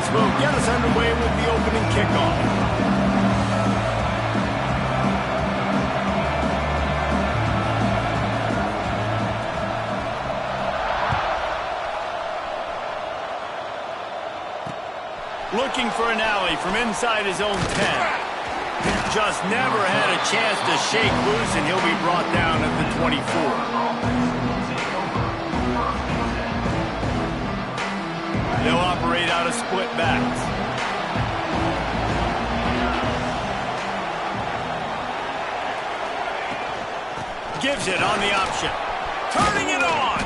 offense will get us underway with the opening kickoff. Looking for an alley from inside his own 10. Just never had a chance to shake loose, and he'll be brought down at the 24. They'll operate out of split backs. Gives it on the option. Turning it on!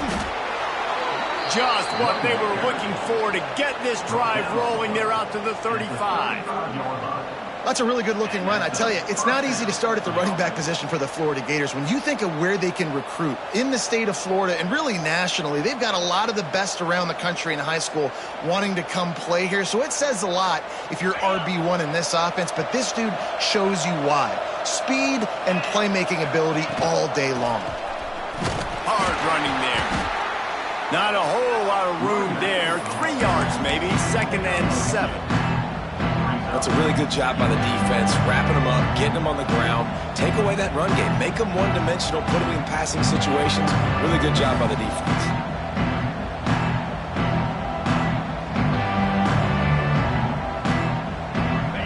Just what they were looking for to get this drive rolling. They're out to the 35. That's a really good-looking run. I tell you, it's not easy to start at the running back position for the Florida Gators. When you think of where they can recruit in the state of Florida and really nationally, they've got a lot of the best around the country in high school wanting to come play here. So it says a lot if you're RB1 in this offense, but this dude shows you why. Speed and playmaking ability all day long. Hard running there. Not a whole lot of room there. 3 yards maybe, 2nd and 7. That's a really good job by the defense, wrapping them up, getting them on the ground. Take away that run game. Make them one-dimensional, put them in passing situations. Really good job by the defense.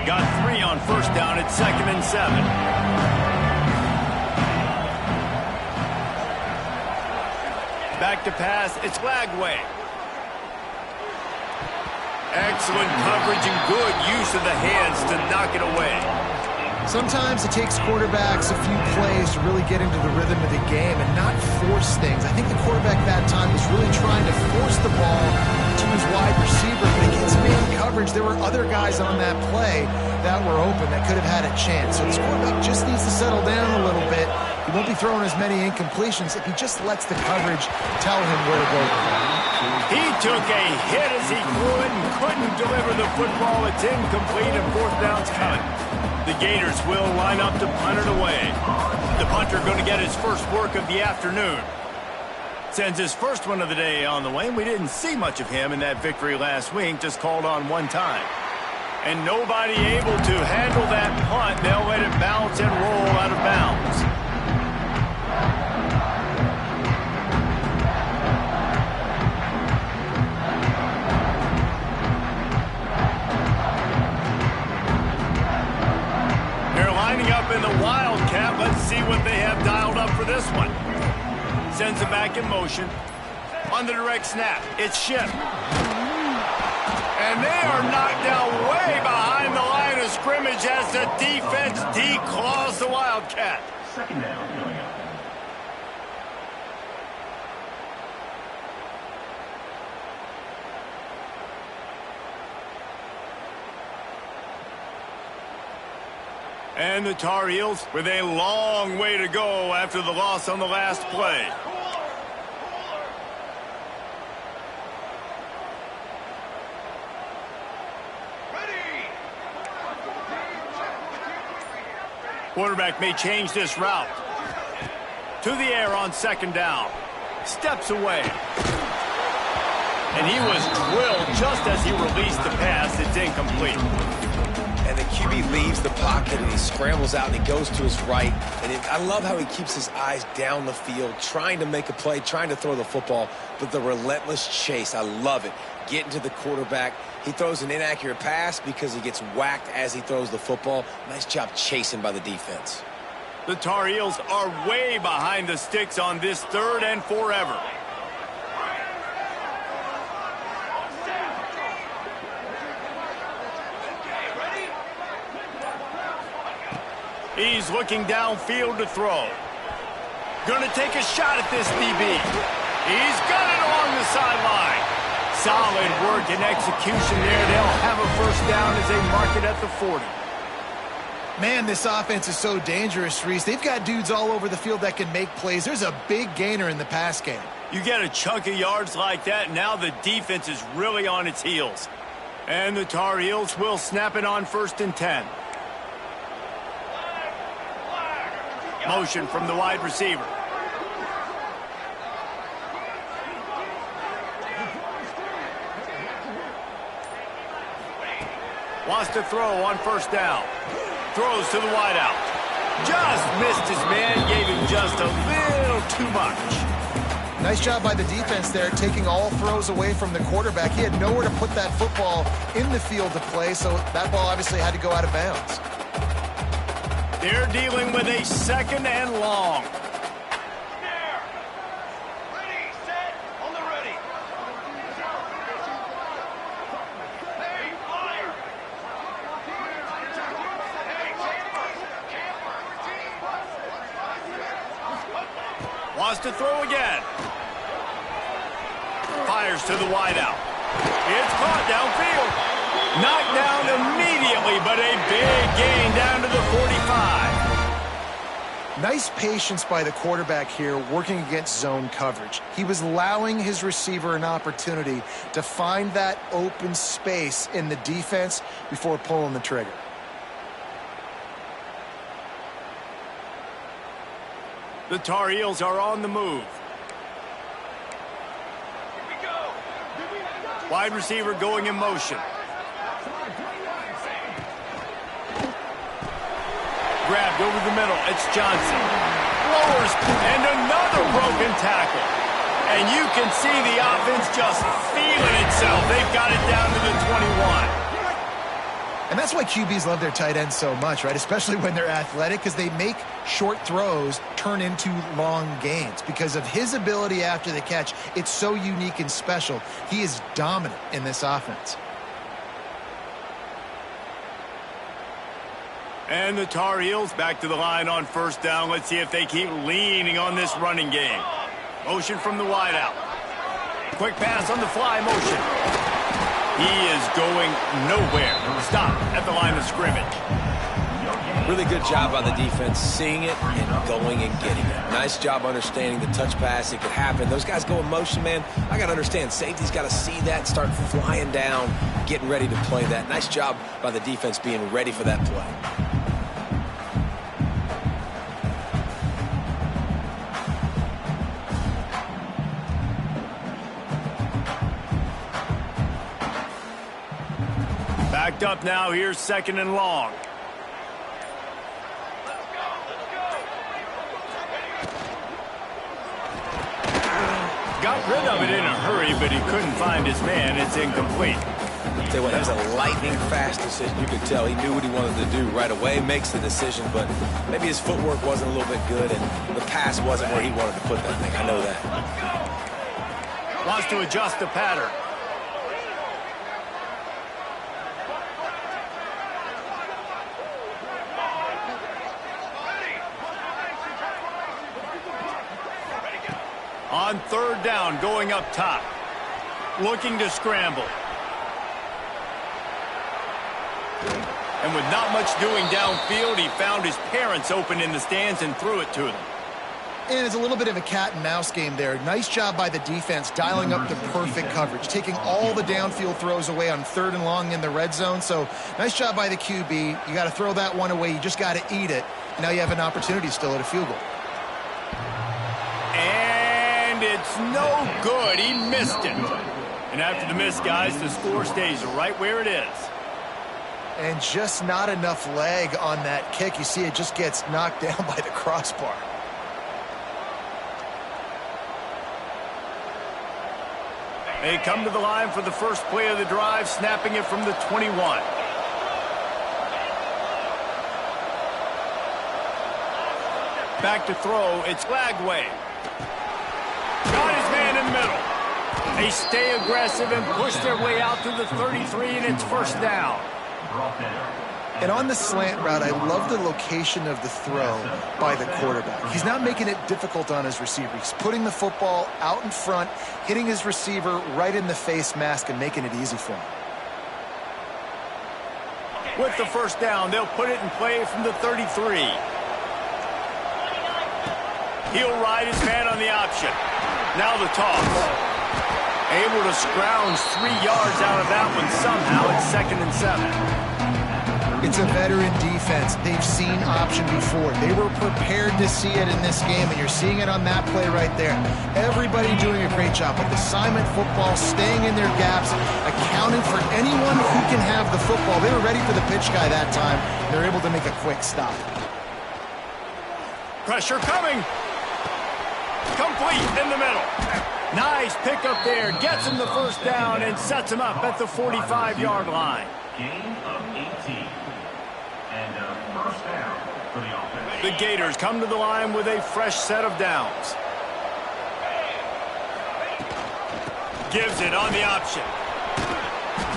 Got 3 on 1st down at 2nd and 7. Back to pass, it's Lagway. Excellent coverage and good use of the hands to knock it away. Sometimes it takes quarterbacks a few plays to really get into the rhythm of the game and not force things. I think the quarterback that time was really trying to force the ball to his wide receiver, but against man coverage, there were other guys on that play that were open that could have had a chance. So this quarterback just needs to settle down a little bit. He won't be throwing as many incompletions if he just lets the coverage tell him where to go. He took a hit as he could and couldn't deliver the football. It's incomplete and 4th down's coming. The Gators will line up to punt it away. The punter going to get his first work of the afternoon. Sends his first one of the day on the way. We didn't see much of him in that victory last week, just called on 1 time. And nobody able to handle that punt. They'll let it bounce and roll out of bounds. Up in the Wildcat. Let's see what they have dialed up for this one. Sends it back in motion. On the direct snap, it's Ship. And they are knocked down way behind the line of scrimmage as the defense declaws the Wildcat. 2nd down coming up. And the Tar Heels with a long way to go after the loss on the last play. Quarterback may change this route. To the air on 2nd down. Steps away. And he was drilled just as he released the pass. It's incomplete. And the QB leaves the pocket, and he scrambles out, and he goes to his right. And I love how he keeps his eyes down the field, trying to make a play, trying to throw the football, but the relentless chase, I love it. Getting to the quarterback. He throws an inaccurate pass because he gets whacked as he throws the football. Nice job chasing by the defense. The Tar Heels are way behind the sticks on this 3rd and forever. He's looking downfield to throw. Going to take a shot at this DB. He's got it along the sideline. Solid work and execution there. They'll have a 1st down as they mark it at the 40. Man, this offense is so dangerous, Reese. They've got dudes all over the field that can make plays. There's a big gainer in the pass game. You get a chunk of yards like that, now the defense is really on its heels. And the Tar Heels will snap it on 1st and 10. Motion from the wide receiver. Wants to throw on first down. Throws to the wideout. Just missed his man. Gave him just a little too much. Nice job by the defense there, taking all throws away from the quarterback. He had nowhere to put that football in the field to play, so that ball obviously had to go out of bounds. They're dealing with a 2nd and long. Ready, set, on the ready. Hey, fire! Wants to throw again. Fires to the wideout. It's caught downfield. Knocked down immediately, but a big gain down to the 45. Nice patience by the quarterback here working against zone coverage. He was allowing his receiver an opportunity to find that open space in the defense before pulling the trigger. The Tar Heels are on the move. Wide receiver going in motion. Grabbed over the middle. It's Johnson. Lowers and another broken tackle. And you can see the offense just feeling itself. They've got it down to the 21. And that's why QBs love their tight ends so much, right? Especially when they're athletic, because they make short throws turn into long gains. Because of his ability after the catch, it's so unique and special. He is dominant in this offense. And the Tar Heels back to the line on first down. Let's see if they keep leaning on this running game. Motion from the wideout. Quick pass on the fly motion. He is going nowhere. Stop at the line of scrimmage. Really good job by the defense, seeing it and going and getting it. Nice job understanding the touch pass. It could happen. Those guys go in motion, man. I got to understand, safety's got to see that, start flying down, getting ready to play that. Nice job by the defense being ready for that play. Backed up now. Here's 2nd and long. Got rid of it in a hurry, but he couldn't find his man. It's incomplete. Tell you what, that was a lightning fast decision. You could tell he knew what he wanted to do right away, makes the decision, but maybe his footwork wasn't a little bit good and the pass wasn't where he wanted to put that thing. I know that. Wants to adjust the pattern. On 3rd down, going up top. Looking to scramble. And with not much doing downfield, he found his parents open in the stands and threw it to them. And it's a little bit of a cat and mouse game there. Nice job by the defense dialing up the perfect coverage, taking all the downfield throws away on 3rd and long in the red zone. So nice job by the QB. You got to throw that one away. You just got to eat it. Now you have an opportunity still at a field goal. And it's no good. He missed it. And after the miss, guys, the score stays right where it is. And just not enough leg on that kick. You see it just gets knocked down by the crossbar. They come to the line for the first play of the drive, snapping it from the 21. Back to throw. It's Flagway. Got his man in the middle. They stay aggressive and push their way out to the 33, and it's first down. And on the slant route, I love the location of the throw by the quarterback. He's not making it difficult on his receiver. He's putting the football out in front, hitting his receiver right in the face mask and making it easy for him. With the first down, they'll put it in play from the 33. He'll ride his man on the option. Now the toss. Able to scrounge 3 yards out of that one somehow. It's 2nd and 7. It's a veteran defense. They've seen option before. They were prepared to see it in this game, and you're seeing it on that play right there. Everybody doing a great job with assignment football, staying in their gaps, accounting for anyone who can have the football. They were ready for the pitch guy that time. They're able to make a quick stop. Pressure coming. Complete in the middle. Nice pickup there. Gets him the first down and sets him up at the 45-yard line. Gain of 18. And a first down for the offense. The Gators come to the line with a fresh set of downs. Gives it on the option.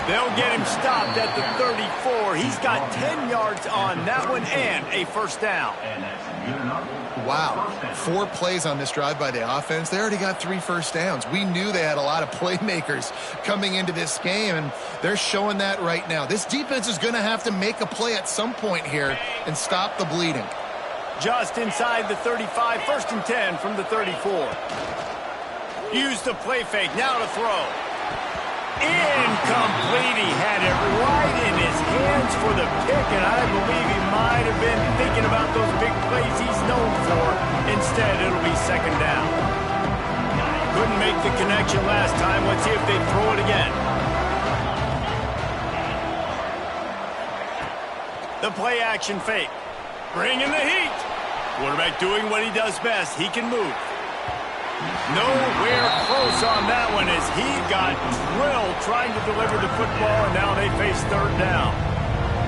They'll get him stopped at the 34. He's got 10 yards on that one and a first down. And that's good enough. Wow, 4 plays on this drive by the offense. They already got 3 first downs. We knew they had a lot of playmakers coming into this game, and they're showing that right now. This defense is going to have to make a play at some point here and stop the bleeding. Just inside the 35, first and 10 from the 34. Use the play fake, now to throw. Incomplete. He had it right in his hands for the pick, and I believe he might have been thinking about those big plays he's known for. Instead, it'll be second down. Couldn't make the connection last time. Let's see if they throw it again. The play action fake. Bringing the heat. Quarterback doing what he does best. He can move. Nowhere close on that one as he got drilled trying to deliver the football, and now they face third down.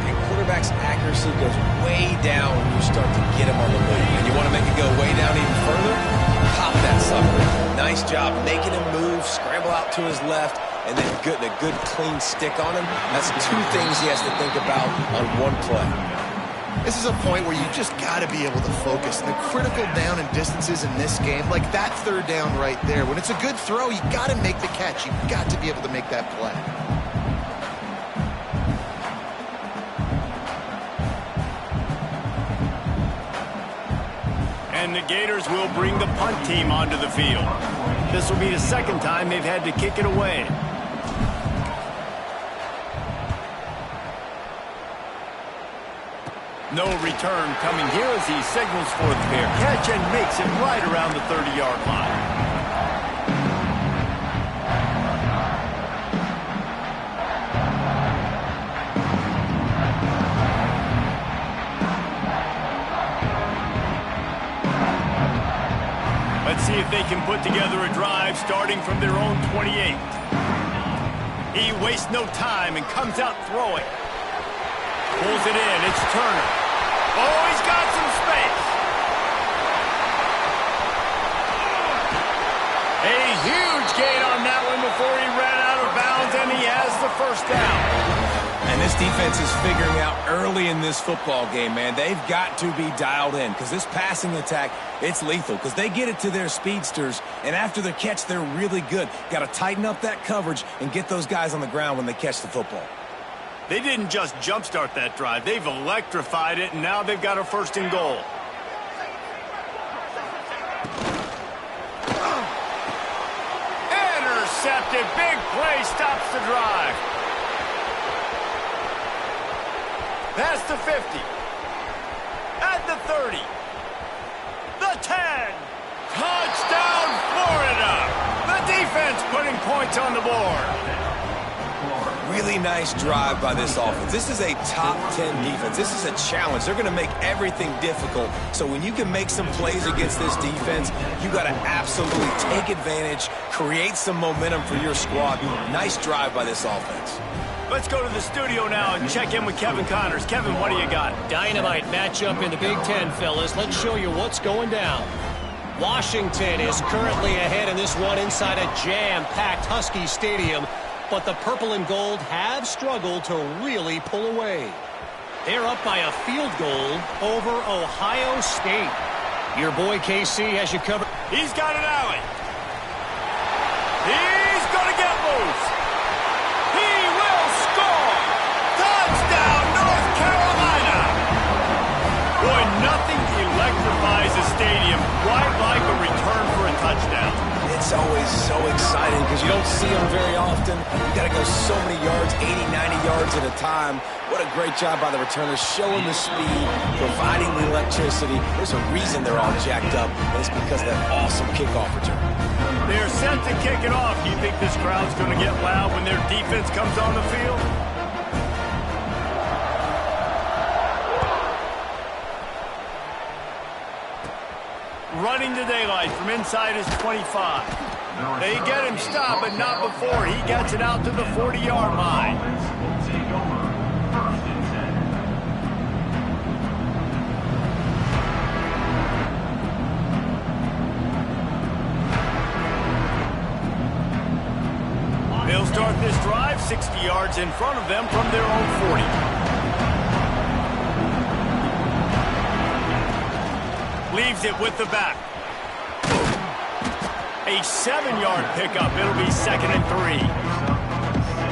And quarterback's accuracy goes way down when you start to get him on the move. And you want to make it go way down even further? Pop that sucker. Nice job making him move, scramble out to his left, and then getting a good clean stick on him. That's 2 things he has to think about on one play. This is a point where you just got to be able to focus. The critical down and distances in this game, like that third down right there. When it's a good throw, you got to make the catch. You've got to be able to make that play. And the Gators will bring the punt team onto the field. This will be the second time they've had to kick it away. No return coming here as he signals for the fair catch and makes it right around the 30-yard line. Let's see if they can put together a drive starting from their own 28. He wastes no time and comes out throwing. Pulls it in. It's Turner. Oh, he's got some space. A huge gain on that one before he ran out of bounds, and he has the first down. And this defense is figuring out early in this football game, man. They've got to be dialed in because this passing attack, it's lethal because they get it to their speedsters, and after the catch, they're really good. Got to tighten up that coverage and get those guys on the ground when they catch the football. They didn't just jumpstart that drive. They've electrified it, and now they've got a first and goal. Intercepted. Big play stops the drive. Past the 50. At the 30. The 10. Touchdown, Florida. The defense putting points on the board. Really nice drive by this offense. This is a top 10 defense. This is a challenge. They're going to make everything difficult. So when you can make some plays against this defense, you got to absolutely take advantage, create some momentum for your squad. Nice drive by this offense. Let's go to the studio now and check in with Kevin Connors. Kevin, what do you got? Dynamite matchup in the Big Ten, fellas. Let's show you what's going down. Washington is currently ahead in this one inside a jam-packed Husky Stadium. But the purple and gold have struggled to really pull away. They're up by a field goal over Ohio State. Your boy KC has you covered. He's got an alley. He's going to get loose. He will score. Touchdown, North Carolina. Boy, nothing electrifies a stadium quite like a return for a touchdown. It's It's always so exciting because you don't see them very often. You got to go so many yards, 80, 90 yards at a time. What a great job by the returners, showing the speed, providing the electricity. There's a reason they're all jacked up, and it's because of that awesome kickoff return. They're set to kick it off. Do you think this crowd's going to get loud when their defense comes on the field? Running to daylight from inside his 25. They get him stopped, but not before he gets it out to the 40-yard line. Will take over 1st and 10. They'll start this drive 60 yards in front of them from their own 40. Leaves it with the back. A 7-yard pickup. It'll be 2nd and 3.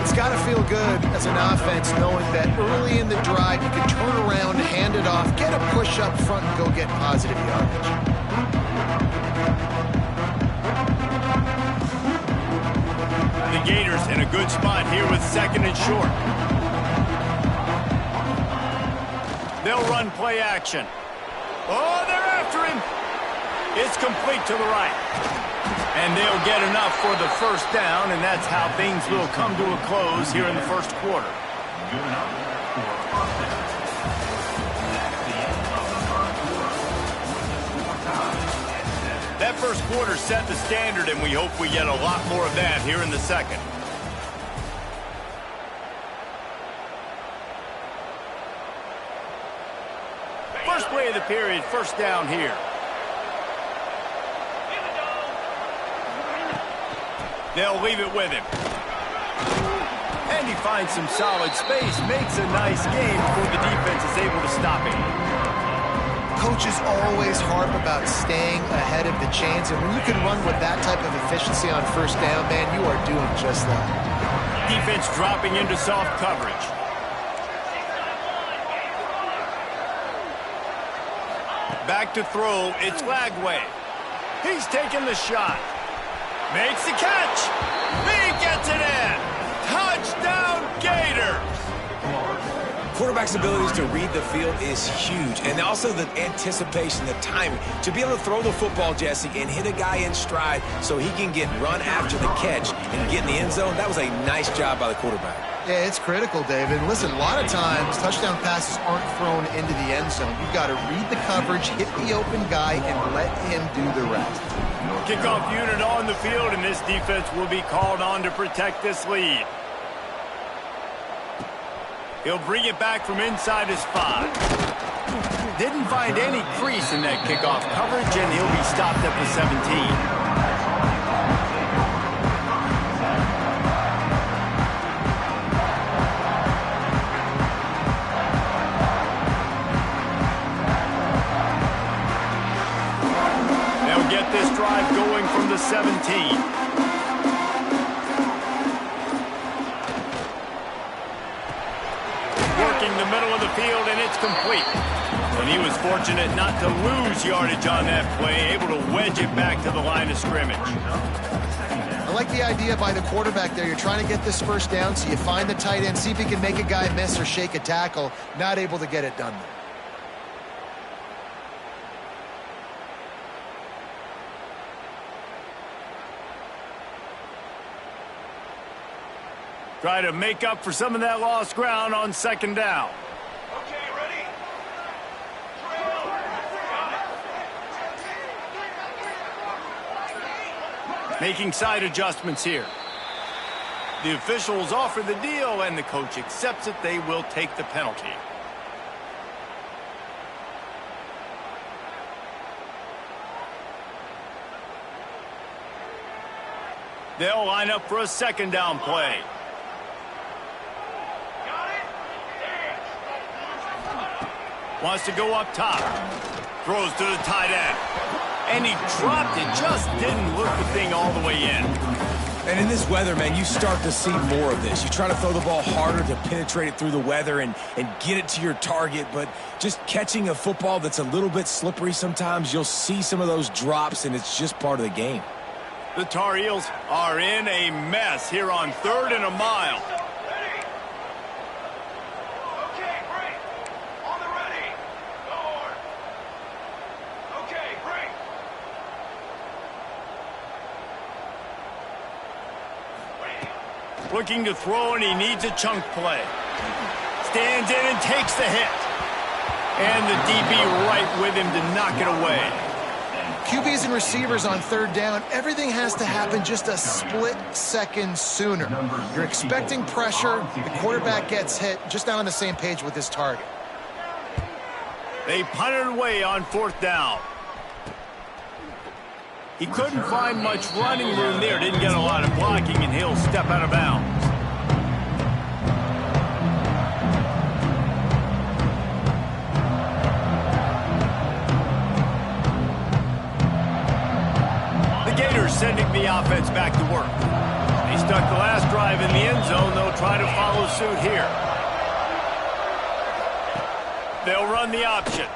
It's got to feel good as an offense knowing that early in the drive you can turn around, hand it off, get a push up front, and go get positive yardage. The Gators in a good spot here with 2nd and short. They'll run play action. Oh, they're after him. It's complete to the right. And they'll get enough for the first down, and that's how things will come to a close here in the first quarter. Good enough for 1st down. At the end of the 1st quarter, with the score tied at 7. That first quarter set the standard, and we hope we get a lot more of that here in the second. First play of the period, first down here. They'll leave it with him. And he finds some solid space, makes a nice gain before the defense is able to stop him. Coaches always harp about staying ahead of the chains, and when you can run with that type of efficiency on first down, man, you are doing just that. Defense dropping into soft coverage. Back to throw, it's Lagway. He's taking the shot. Makes the catch. He gets it in. Touchdown, Gators. Quarterback's abilities to read the field is huge, and also the anticipation, the timing. To be able to throw the football, Jesse, and hit a guy in stride so he can get run after the catch and get in the end zone, that was a nice job by the quarterback. Yeah, it's critical, David. Listen, a lot of times touchdown passes aren't thrown into the end zone. You've got to read the coverage, hit the open guy, and let him do the rest. Kickoff unit on the field, and this defense will be called on to protect this lead. He'll bring it back from inside his 5. Didn't find any crease in that kickoff coverage, and he'll be stopped at the 17. Get this drive going from the 17. Working the middle of the field, and it's complete. And he was fortunate not to lose yardage on that play, able to wedge it back to the line of scrimmage. I like the idea by the quarterback there. You're trying to get this first down, so you find the tight end, see if he can make a guy miss or shake a tackle. Not able to get it done there. Try to make up for some of that lost ground on 2nd down. Okay, ready? Drill. Making side adjustments here. The officials offer the deal, and the coach accepts it. They will take the penalty. They'll line up for a 2nd down play. Wants to go up top. Throws to the tight end. And he dropped it. Just didn't look the thing all the way in. And in this weather, man, you start to see more of this. You try to throw the ball harder to penetrate it through the weather and get it to your target, but just catching a football that's a little bit slippery sometimes, you'll see some of those drops, and it's just part of the game. The Tar Heels are in a mess here on 3rd and a mile. Ready? Okay, break. On the ready. Forward. Okay, break. Waiting. Looking to throw, and he needs a chunk play. Stands in and takes the hit. And the DB right with him to knock it away. QBs and receivers on 3rd down, everything has to happen just a split second sooner. You're expecting pressure, the quarterback gets hit, just not on the same page with his target. They punted away on 4th down. He couldn't find much running room there, didn't get a lot of blocking, and he'll step out of bounds. Sending the offense back to work. They stuck the last drive in the end zone. They'll try to follow suit here. They'll run the option.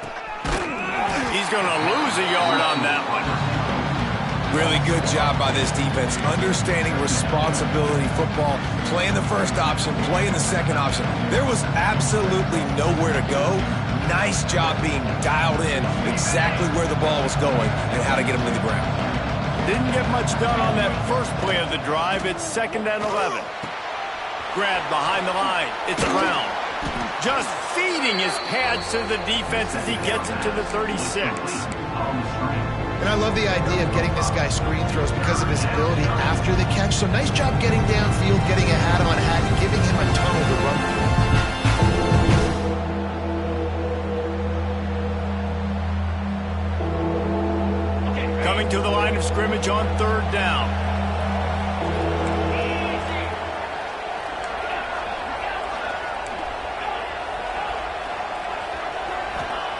He's going to lose a yard on that one. Really good job by this defense, understanding responsibility football, playing the first option, playing the second option. There was absolutely nowhere to go. Nice job being dialed in exactly where the ball was going and how to get him to the ground. Didn't get much done on that first play of the drive. It's 2nd and 11. Grabbed behind the line. It's Brown. Just feeding his pads to the defense as he gets it to the 36. And I love the idea of getting this guy screen throws because of his ability after the catch. So nice job getting downfield, getting a hat-on-hat, and giving him a tunnel to run through. Coming to the line of scrimmage on 3rd down.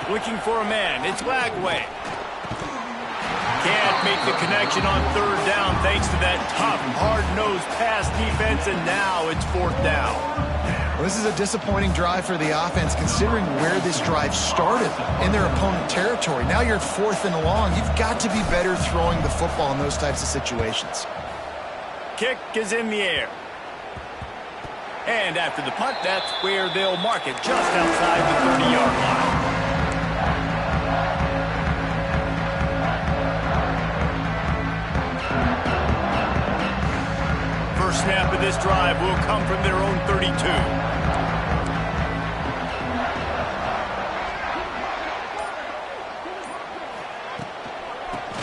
Looking for a man. It's Lagway. Can't make the connection on 3rd down thanks to that tough, hard-nosed pass defense, and now it's 4th down. Well, this is a disappointing drive for the offense considering where this drive started in their opponent territory. Now you're 4th and long. You've got to be better throwing the football in those types of situations. Kick is in the air. And after the punt, that's where they'll mark it, just outside the 30-yard line. First snap of this drive will come from their own 32.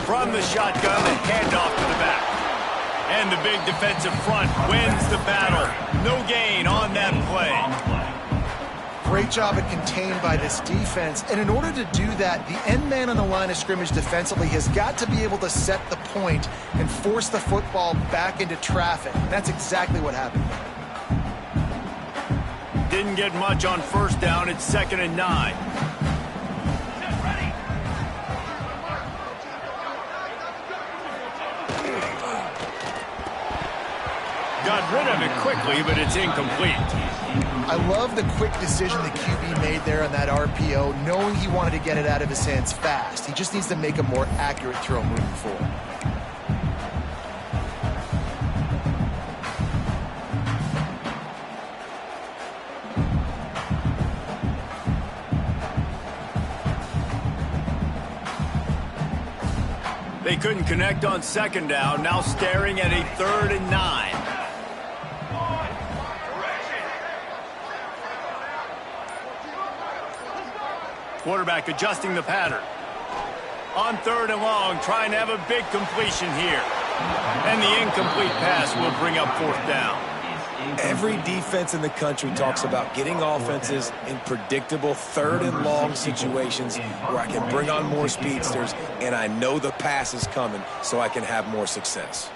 From the shotgun, the handoff to the back. And the big defensive front wins the battle. No gain on that play. Great job at contained by this defense. And in order to do that, the end man on the line of scrimmage defensively has got to be able to set the point and force the football back into traffic. And that's exactly what happened. Didn't get much on 1st down. It's 2nd and 9. Got rid of it quickly, but it's incomplete. I love the quick decision the QB made there on that RPO, knowing he wanted to get it out of his hands fast. He just needs to make a more accurate throw moving forward. They couldn't connect on 2nd down, now staring at a 3rd and 9. Quarterback adjusting the pattern. On 3rd and long, trying to have a big completion here. And the incomplete pass will bring up 4th down. Every defense in the country talks about getting offenses in predictable 3rd and long situations where I can bring on more speedsters and I know the pass is coming so I can have more success.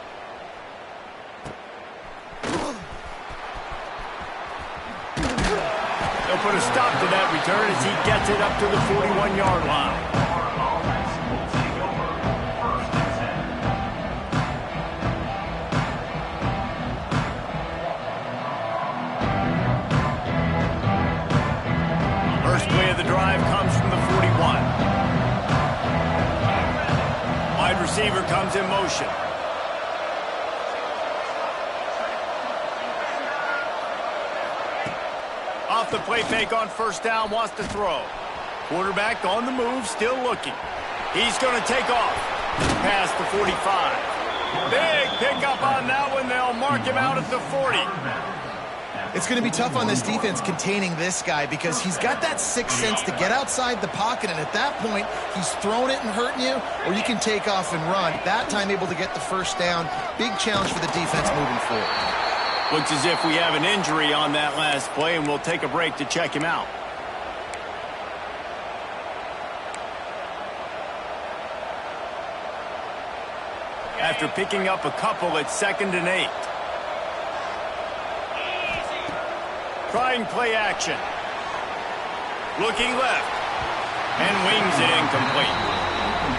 They'll put a stop to that return as he gets it up to the 41-yard line. First play of the drive comes from the 41. Wide receiver comes in motion. Off the play fake on first down, wants to throw. Quarterback on the move, still looking. He's going to take off. Past the 45. Big pickup on that one. They'll mark him out at the 40. It's going to be tough on this defense containing this guy because he's got that sixth sense to get outside the pocket, and at that point, he's throwing it and hurting you, or you can take off and run. That time able to get the first down. Big challenge for the defense moving forward. Looks as if we have an injury on that last play, and we'll take a break to check him out. After picking up a couple at 2nd and 8. Trying play action. Looking left. And wings it incomplete.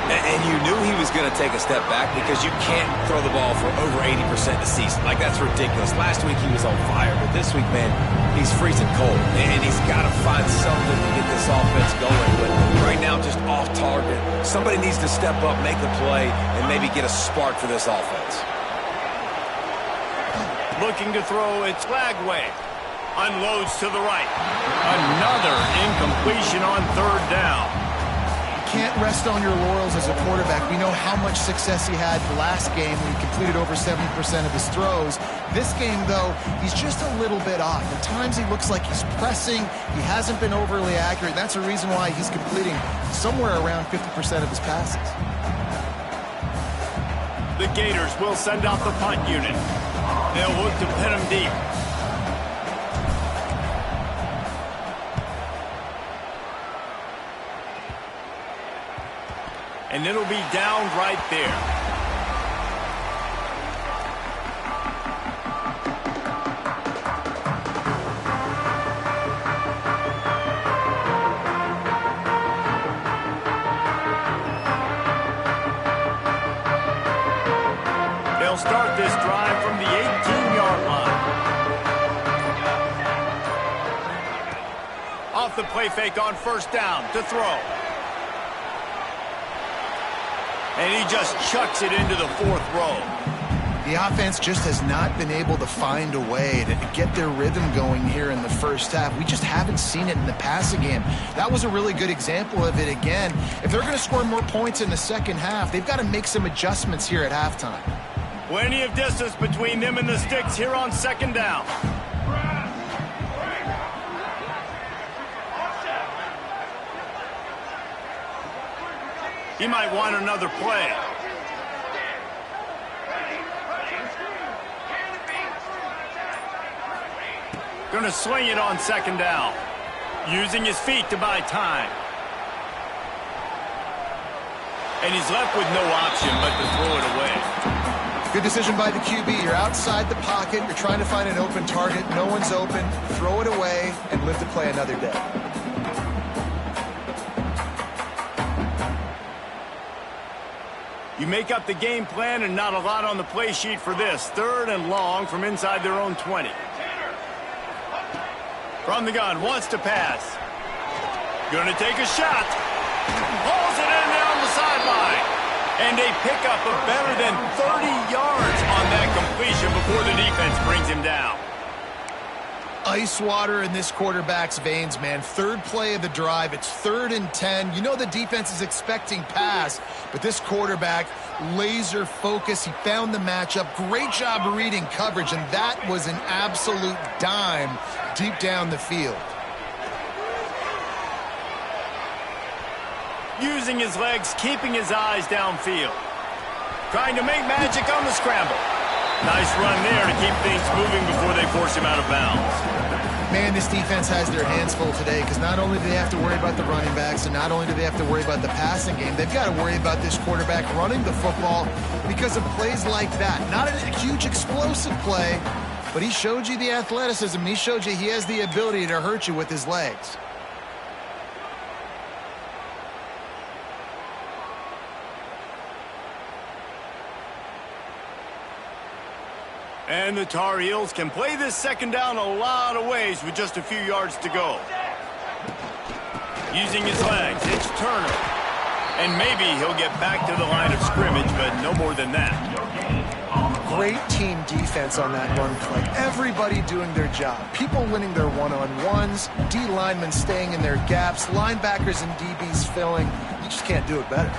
And you knew he was going to take a step back because you can't throw the ball for over 80% a season. Like, that's ridiculous. Last week he was on fire, but this week, man, he's freezing cold. And he's got to find something to get this offense going. But right now, just off target. Somebody needs to step up, make a play, and maybe get a spark for this offense. Looking to throw, it's Lagway. Unloads to the right. Another incompletion on 3rd down. Can't rest on your laurels as a quarterback. We know how much success he had the last game when he completed over 70% of his throws. This game, though, he's just a little bit off. At times he looks like he's pressing. He hasn't been overly accurate. That's a reason why he's completing somewhere around 50% of his passes. The Gators will send out the punt unit. They'll look to pin him deep. And it'll be down right there. They'll start this drive from the 18-yard line. Off the play fake on first down to throw. And he just chucks it into the 4th row. The offense just has not been able to find a way to get their rhythm going here in the first half. We just haven't seen it in the passing game. That was a really good example of it again. If they're going to score more points in the second half, they've got to make some adjustments here at halftime. Plenty of distance between them and the sticks here on 2nd down. He might want another play. Gonna swing it on 2nd down. Using his feet to buy time. And he's left with no option but to throw it away. Good decision by the QB. You're outside the pocket. You're trying to find an open target. No one's open. Throw it away and live to play another day. You make up the game plan and not a lot on the play sheet for this. 3rd and long from inside their own 20. From the gun, wants to pass. Gonna take a shot. Pulls it in down the sideline. And they pick up a better than 30 yards on that completion before the defense brings him down. Ice water in this quarterback's veins, man. 3rd play of the drive. It's 3rd and 10. You know the defense is expecting pass, but this quarterback, laser focus. He found the matchup. Great job reading coverage, and that was an absolute dime deep down the field. Using his legs, keeping his eyes downfield. Trying to make magic on the scramble. Nice run there to keep things moving before they force him out of bounds. Man, this defense has their hands full today because not only do they have to worry about the running backs and not only do they have to worry about the passing game, they've got to worry about this quarterback running the football because of plays like that. Not a huge explosive play, but he showed you the athleticism. He showed you he has the ability to hurt you with his legs. And the Tar Heels can play this 2nd down a lot of ways with just a few yards to go. Using his legs, it's Turner. And maybe he'll get back to the line of scrimmage, but no more than that. Great team defense on that run play. Everybody doing their job. People winning their one-on-ones, D linemen staying in their gaps, linebackers and DBs filling. You just can't do it better.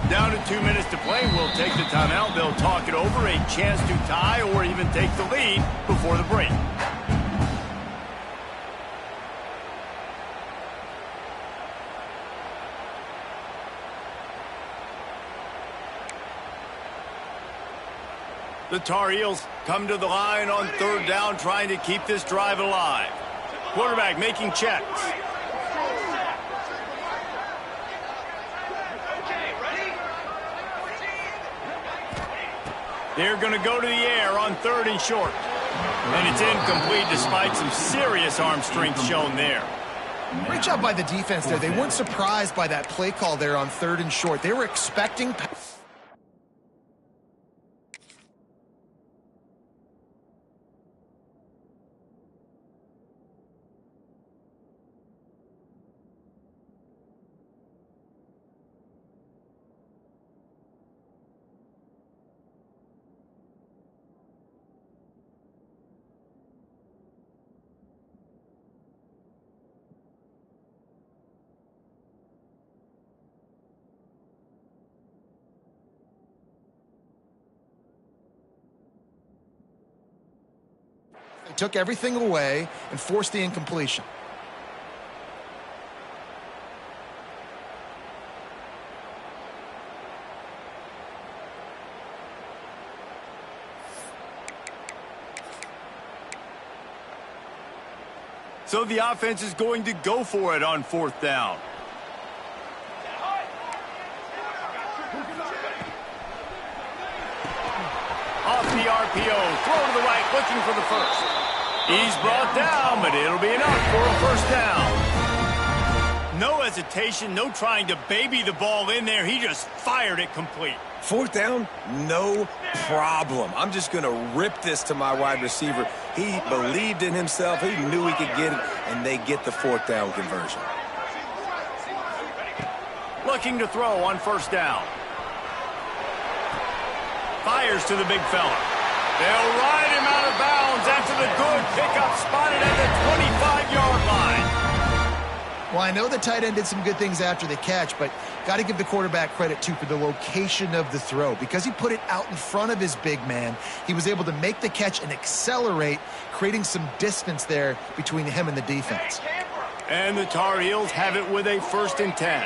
Down to 2 minutes to play. We'll take the timeout. They'll talk it over. A chance to tie or even take the lead before the break. The Tar Heels come to the line on third down, trying to keep this drive alive. Quarterback making checks. They're going to go to the air on third and short. And it's incomplete despite some serious arm strength shown there. Great job by the defense there. They weren't surprised by that play call there on third and short. They were expecting... took everything away and forced the incompletion. So the offense is going to go for it on fourth down. Off the RPO, throw to the right, looking for the first. He's brought down, but it'll be enough for a first down. No hesitation, no trying to baby the ball in there. He just fired it complete. Fourth down, no problem. I'm just going to rip this to my wide receiver. He believed in himself. He knew he could get it, and they get the fourth down conversion. Looking to throw on first down. Fires to the big fella. They'll ride him out of bounds after the good pickup spotted at the 25-yard line. Well, I know the tight end did some good things after the catch, but got to give the quarterback credit, too, for the location of the throw. Because he put it out in front of his big man, he was able to make the catch and accelerate, creating some distance there between him and the defense. And the Tar Heels have it with a 1st and 10.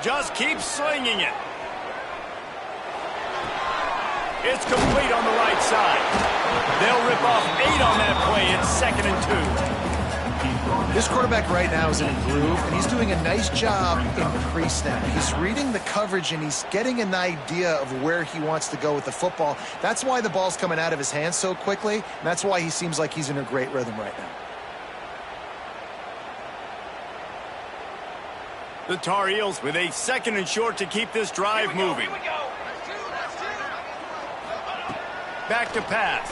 Just keep slinging it. It's complete on the right side. They'll rip off 8 on that play. It's 2nd and 2. This quarterback right now is in a groove, and he's doing a nice job in pre-snap. He's reading the coverage, and he's getting an idea of where he wants to go with the football. That's why the ball's coming out of his hands so quickly, and that's why he seems like he's in a great rhythm right now. The Tar Heels with a 2nd and short to keep this drive moving. Back to pass.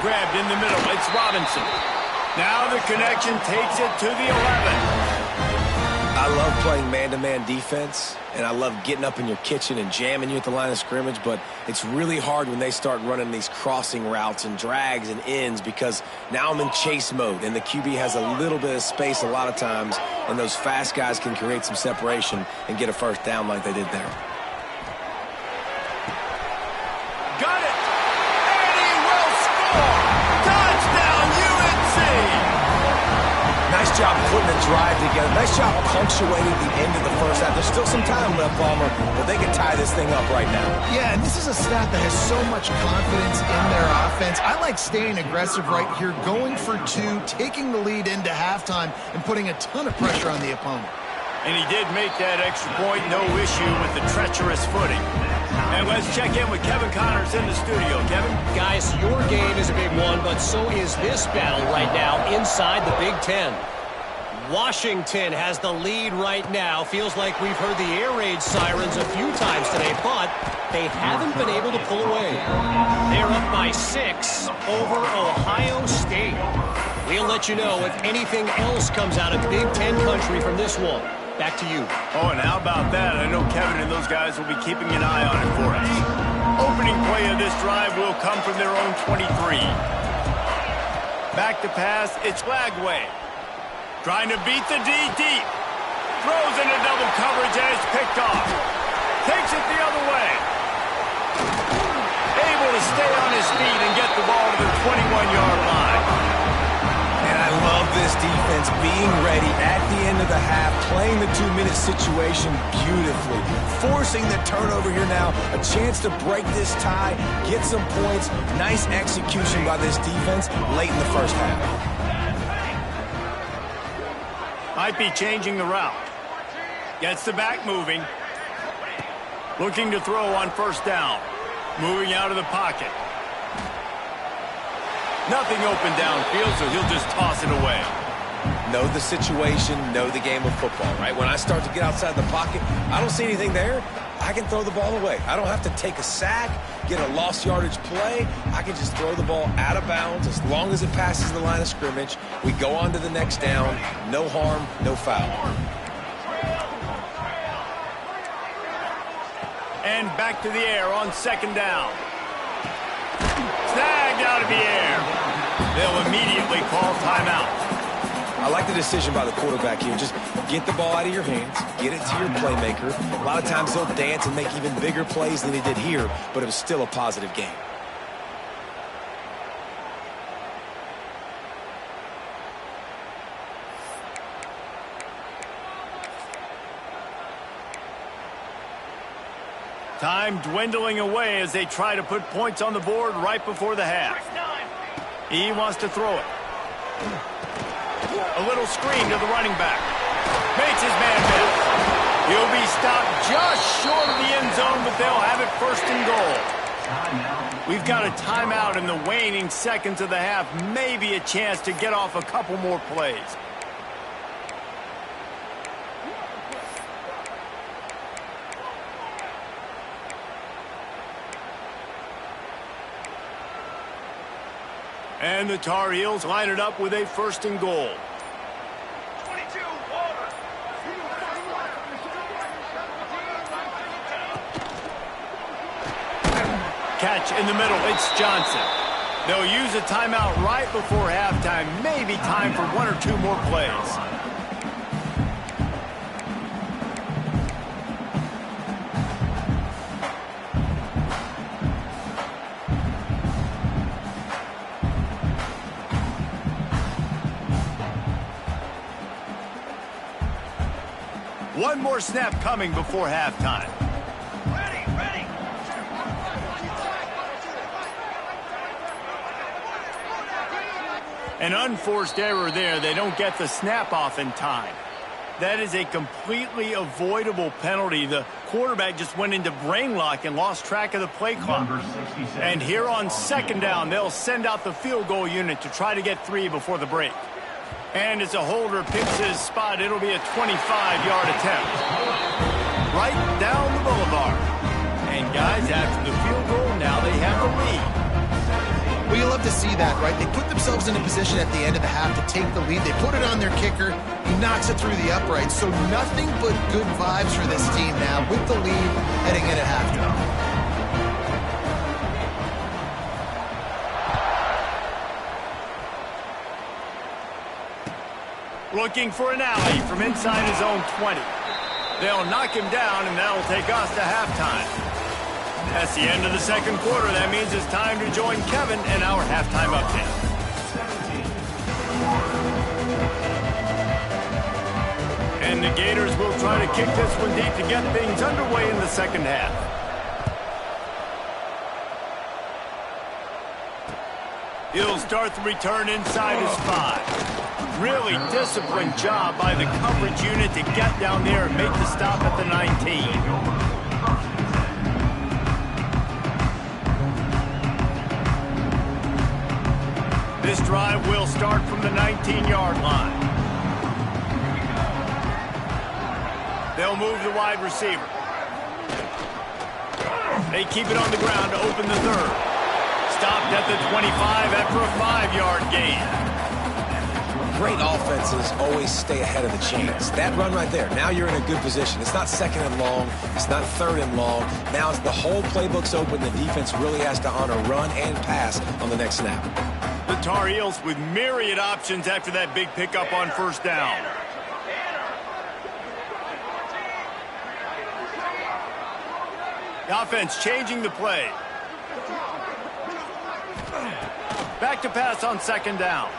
Grabbed in the middle. It's Robinson. Now the connection takes it to the 11. I love playing man-to-man defense, and I love getting up in your kitchen and jamming you at the line of scrimmage, but it's really hard when they start running these crossing routes and drags and ends because now I'm in chase mode, and the QB has a little bit of space a lot of times, and those fast guys can create some separation and get a first down like they did there. Got it! And he will score! Touchdown, UNC! Nice job putting the drive together. Nice job punctuating the end of the first half. There's still some time left, Palmer, but they can tie this thing up right now. Yeah, and this is a staff that has so much confidence in their offense. I like staying aggressive right here, going for 2, taking the lead into halftime, and putting a ton of pressure on the opponent. And he did make that extra point, no issue with the treacherous footing. And let's check in with Kevin Connors in the studio. Kevin? Guys, your game is a big one, but so is this battle right now inside the Big Ten. Washington has the lead right now. Feels like we've heard the air raid sirens a few times today, but they haven't been able to pull away. They're up by 6 over Ohio State. We'll let you know if anything else comes out of Big Ten country from this one. Back to you. Oh, and how about that? I know Kevin and those guys will be keeping an eye on it for us. Opening play of this drive will come from their own 23. Back to pass, it's Lagway. Trying to beat the D deep. Throws into double coverage and it's picked off. Takes it the other way. Able to stay on his feet and get the ball to the 21-yard line. And I love this defense being ready at the end of the half, playing the 2-minute situation beautifully. Forcing the turnover here now. A chance to break this tie, get some points. Nice execution by this defense late in the first half. Might be changing the route. Gets the back moving. Looking to throw on first down. Moving out of the pocket. Nothing open downfield, so he'll just toss it away. Know the situation, know the game of football, right? When I start to get outside the pocket, I don't see anything there. I can throw the ball away. I don't have to take a sack, get a lost yardage play. I can just throw the ball out of bounds as long as it passes the line of scrimmage. We go on to the next down. No harm, no foul. And back to the air on second down. Snagged out of the air. They'll immediately call timeout. I like the decision by the quarterback here. Just get the ball out of your hands, get it to your playmaker. A lot of times he'll dance and make even bigger plays than he did here, but it was still a positive game. Time dwindling away as they try to put points on the board right before the half. He wants to throw it. A little screen to the running back. Makes his man miss. He'll be stopped just short of the end zone, but they'll have it first and goal. We've got a timeout in the waning seconds of the half. Maybe a chance to get off a couple more plays. And the Tar Heels line it up with a first and goal. 22, Water. Catch in the middle. It's Johnson. They'll use a timeout right before halftime. Maybe time for one or two more plays. One more snap coming before halftime. Ready. An unforced error there. They don't get the snap off in time. That is a completely avoidable penalty. The quarterback just went into brain lock and lost track of the play clock. And here on second down, they'll send out the field goal unit to try to get 3 before the break. And as a holder picks his spot, it'll be a 25-yard attempt. Right down the boulevard. And guys, after the field goal, now they have the lead. Well, you love to see that, right? They put themselves in a position at the end of the half to take the lead. They put it on their kicker. He knocks it through the uprights. So nothing but good vibes for this team now with the lead heading in at halftime. Looking for an alley from inside his own 20. They'll knock him down, and that'll take us to halftime. That's the end of the second quarter. That means it's time to join Kevin in our halftime update. And the Gators will try to kick this one deep to get things underway in the second half. He'll start the return inside his 5. Really disciplined job by the coverage unit to get down there and make the stop at the 19. This drive will start from the 19-yard line. They'll move the wide receiver. They keep it on the ground to open the third. Stopped at the 25 after a 5-yard gain. Great offenses always stay ahead of the chains. That run right there, now you're in a good position. It's not second and long. It's not third and long. Now it's the whole playbook's open. The defense really has to honor run and pass on the next snap. The Tar Heels with myriad options after that big pickup on first down. The offense changing the play. Back to pass on second down.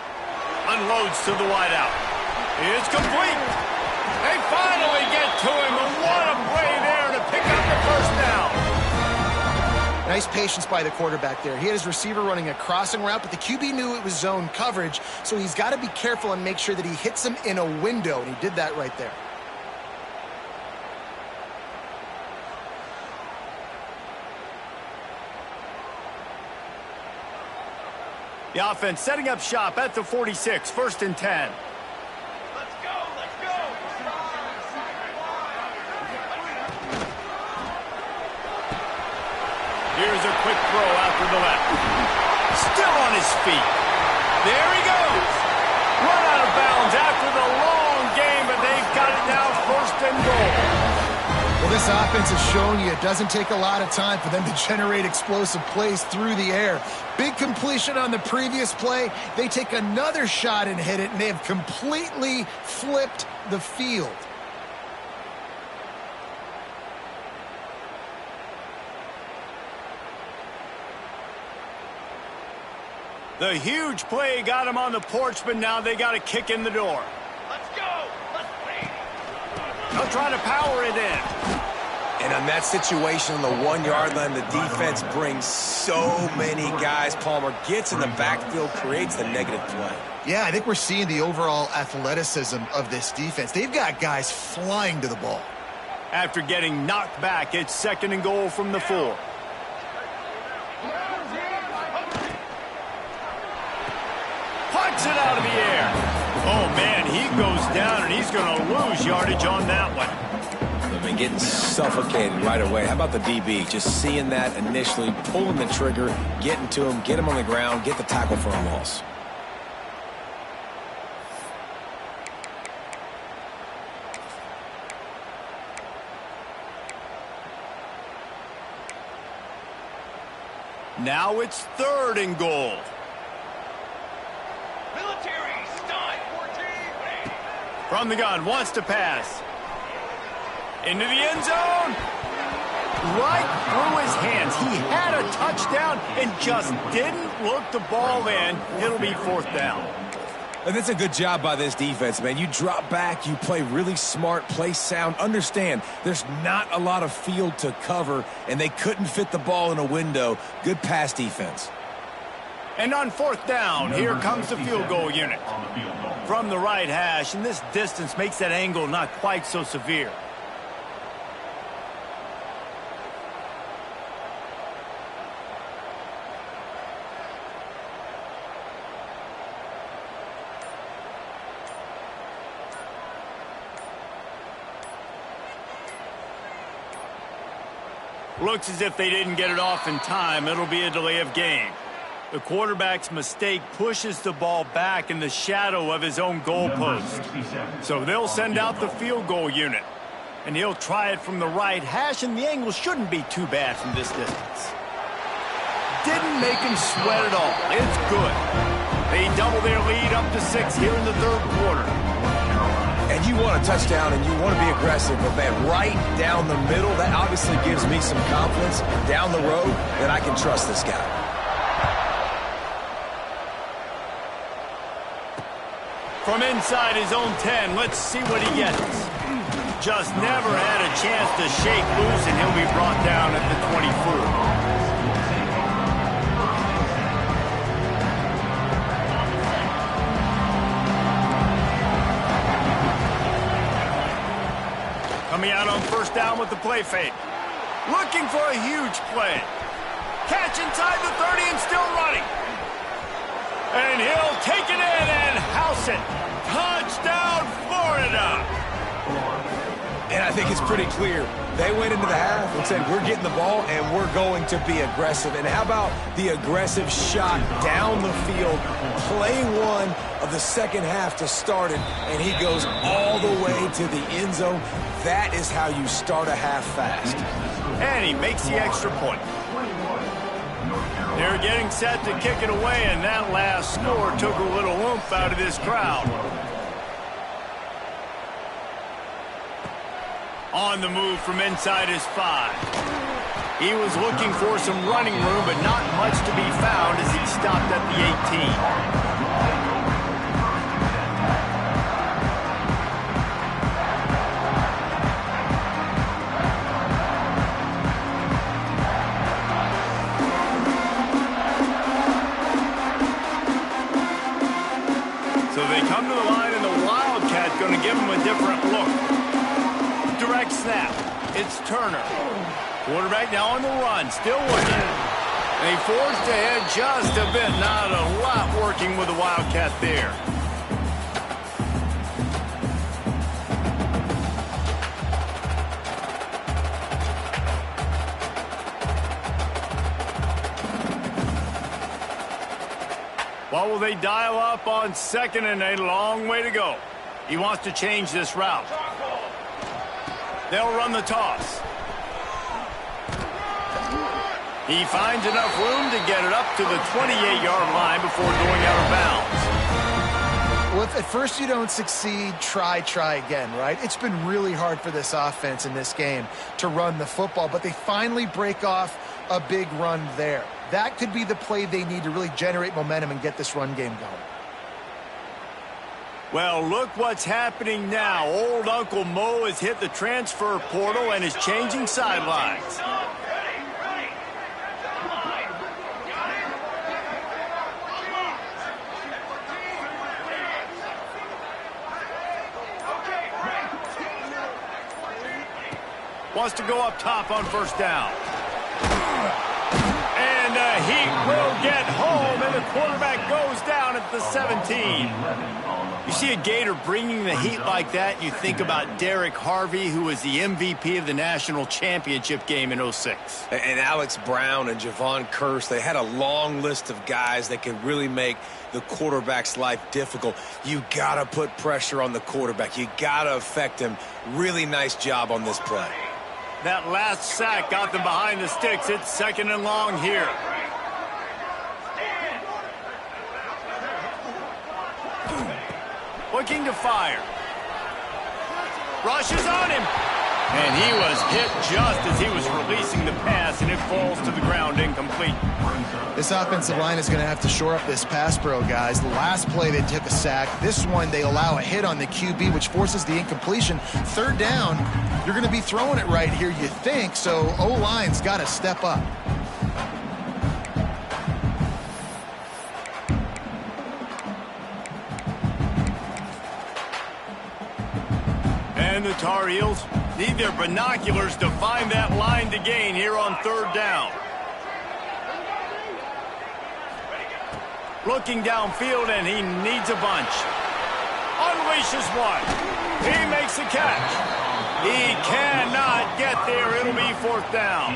Unloads to the wideout. It's complete. They finally get to him, and what a play there to pick up the first down. Nice patience by the quarterback there. He had his receiver running a crossing route, but the QB knew it was zone coverage, so he's got to be careful and make sure that he hits him in a window, and he did that right there. The offense setting up shop at the 46, 1st and 10. Let's go, let's go. Here's a quick throw out to the left. Still on his feet. There he goes. Run out of bounds after the long game, but they've got it now 1st and goal. Well, this offense has shown you it doesn't take a lot of time for them to generate explosive plays through the air. Big completion on the previous play. They take another shot and hit it, and they have completely flipped the field. The huge play got him on the porch, but now they got to kick in the door. Let's go. Let's play. They'll try to power it in. And on that situation on the 1-yard line, the defense brings so many guys. Palmer gets in the backfield, creates the negative play. Yeah, I think we're seeing the overall athleticism of this defense. They've got guys flying to the ball. After getting knocked back, it's 2nd and goal from the 4. Puts it out of the air. Oh, man, he goes down, and he's going to lose yardage on that one. I mean, getting suffocated right away. How about the DB? Just seeing that initially, pulling the trigger, getting to him, get him on the ground, get the tackle for a loss. Now it's 3rd and goal. Military stun. 14. From the gun, wants to pass. Into the end zone. Right through his hands. He had a touchdown and just didn't look the ball in. It'll be 4th down. And that's a good job by this defense, man. You drop back, you play really smart, play sound. Understand, there's not a lot of field to cover, and they couldn't fit the ball in a window. Good pass defense. And on 4th down, here comes the field goal unit. From the right hash, and this distance makes that angle not quite so severe. Looks as if they didn't get it off in time. It'll be a delay of game. The quarterback's mistake pushes the ball back in the shadow of his own goalpost. So they'll send out the field goal unit. And he'll try it from the right hash, and the angle shouldn't be too bad from this distance. Didn't make him sweat at all. It's good. They double their lead up to 6 here in the 3rd quarter. And you want a touchdown and you want to be aggressive, but man, right down the middle, that obviously gives me some confidence down the road that I can trust this guy. From inside his own 10, let's see what he gets. Just never had a chance to shake loose, and he'll be brought down at the 24. Coming out on 1st down with the play fake. Looking for a huge play. Catch inside the 30 and still running. And he'll take it in and house it. Touchdown, Florida. And I I think it's pretty clear. They went into the half and said, we're getting the ball and we're going to be aggressive. And how about the aggressive shot down the field, play one of the second half to start it, and he goes all the way to the end zone. That is how you start a half fast. And he makes the extra point. They're getting set to kick it away, and that last score took a little oomph out of this crowd. On the move from inside his 5. He was looking for some running room, but not much to be found as he stopped at the 18. So they come to the line, and the Wildcat going to give him a different look. Direct snap. It's Turner. Quarterback now on the run, still with it. They forced ahead just a bit. Not a lot working with the Wildcat there. What will they dial up on 2nd and a long way to go? He wants to change this route. They'll run the toss. He finds enough room to get it up to the 28-yard line before going out of bounds. Well, if at first you don't succeed, try again, right? It's been really hard for this offense in this game to run the football, but they finally break off a big run there. That could be the play they need to really generate momentum and get this run game going. Well, look what's happening now. Old Uncle Mo has hit the transfer portal and is changing sidelines. Wants to go up top on 1st down. And he will get home, and the quarterback goes down at the 17. You see a Gator bringing the heat like that, you think about Derek Harvey, who was the MVP of the national championship game in 06. And Alex Brown and Javon Curse, they had a long list of guys that could really make the quarterback's life difficult. You got to put pressure on the quarterback. You got to affect him. Really nice job on this play. That last sack got them behind the sticks. It's 2nd and long here. Looking to fire. Rushes on him. And he was hit just as he was releasing the pass, and it falls to the ground incomplete. This offensive line is going to have to shore up this pass pro, guys. The last play they took a sack. This one they allow a hit on the QB, which forces the incompletion. 3rd down, you're going to be throwing it right here, you think, so O-line's got to step up. And the Tar Heels need their binoculars to find that line to gain here on 3rd down. Looking downfield, and he needs a bunch. Unleashes one. He makes a catch. He cannot get there. It'll be 4th down.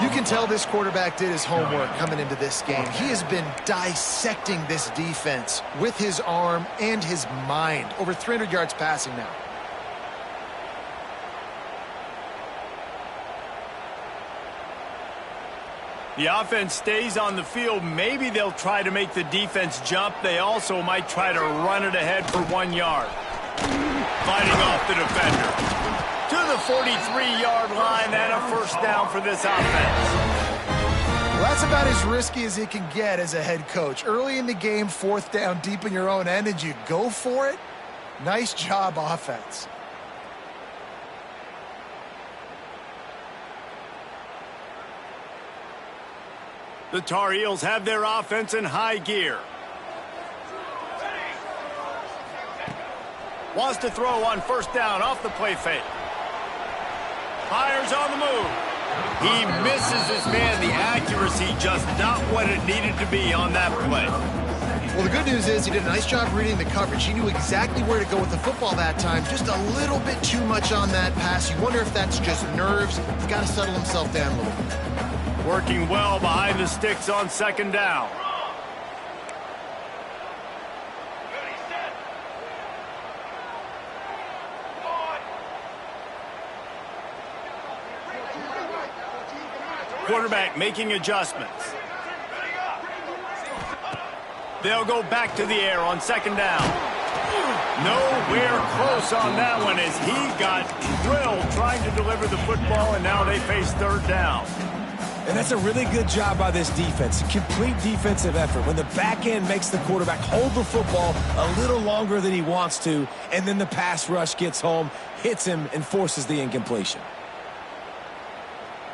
You can tell this quarterback did his homework coming into this game. He has been dissecting this defense with his arm and his mind. Over 300 yards passing now. The offense stays on the field. Maybe they'll try to make the defense jump. They also might try to run it ahead for 1 yard. Fighting off the defender. To the 43-yard line and a 1st down for this offense. Well, that's about as risky as he can get as a head coach. Early in the game, 4th down, deep in your own end, and you go for it. Nice job, offense. The Tar Heels have their offense in high gear. Wants to throw on 1st down off the play fake. Fires on the move. He misses his man. The accuracy just not what it needed to be on that play. Well, the good news is he did a nice job reading the coverage. He knew exactly where to go with the football that time. Just a little bit too much on that pass. You wonder if that's just nerves. He's got to settle himself down a little bit. Working well behind the sticks on second down. Quarterback making adjustments. They'll go back to the air on second down. Nowhere close on that one as he got drilled trying to deliver the football, and now they face third down. And that's a really good job by this defense. A complete defensive effort. When the back end makes the quarterback hold the football a little longer than he wants to, and then the pass rush gets home, hits him, and forces the incompletion.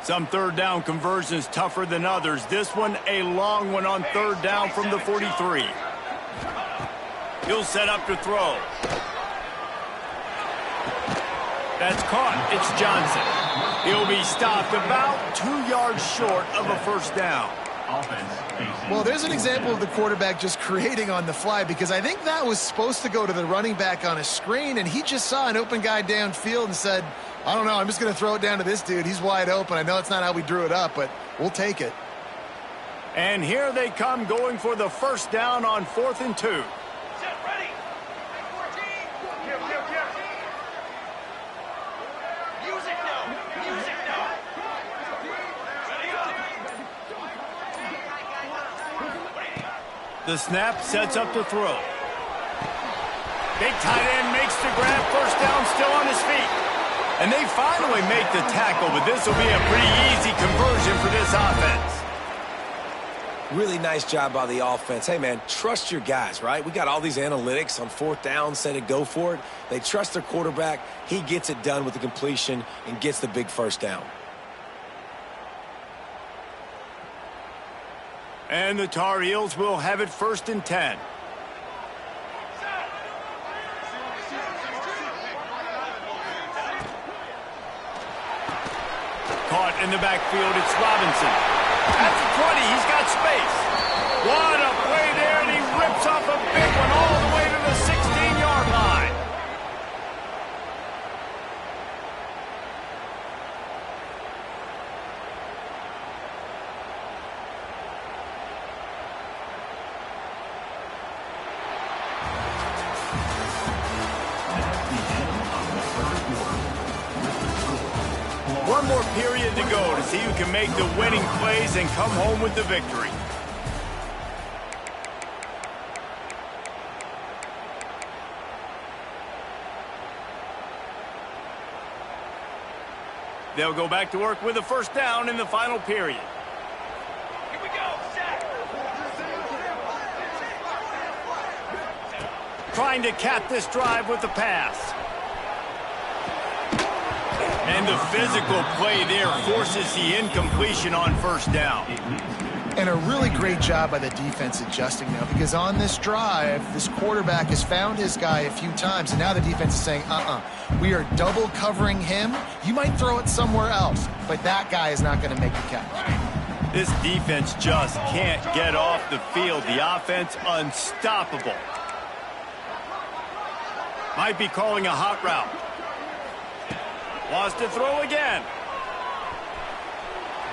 Some third down conversions tougher than others. This one a long one on third down from the 43. He'll set up to throw. That's caught. It's Johnson. He'll be stopped about 2 yards short of a first down. Well, there's an example of the quarterback just creating on the fly, because I think that was supposed to go to the running back on a screen, and he just saw an open guy downfield and said, I don't know, I'm just going to throw it down to this dude. He's wide open. I know it's not how we drew it up, but we'll take it. And here they come going for the first down on 4th and 2. Set, ready. 14. Music now. Music now. The snap sets up to throw. Big tight end makes the grab. First down, still on his feet. And they finally make the tackle, but this will be a pretty easy conversion for this offense. Really nice job by the offense. Hey, man, trust your guys, right? We got all these analytics on fourth down, say to go for it. They trust their quarterback. He gets it done with the completion and gets the big first down. And the Tar Heels will have it 1st and 10. Caught in the backfield, it's Robinson. At the 20, he's got space. What a play there, and he rips off a big one all the way to the 16-yard line. One more period to go to see who can make the winning plays and come home with the victory. They'll go back to work with a first down in the final period. Here we go. Set. Trying to cap this drive with the pass. And the physical play there forces the incompletion on first down. And a really great job by the defense adjusting now, because on this drive, this quarterback has found his guy a few times, and now the defense is saying, we are double covering him. You might throw it somewhere else, but that guy is not going to make the catch. This defense just can't get off the field. The offense unstoppable. Might be calling a hot route. Wants to throw again.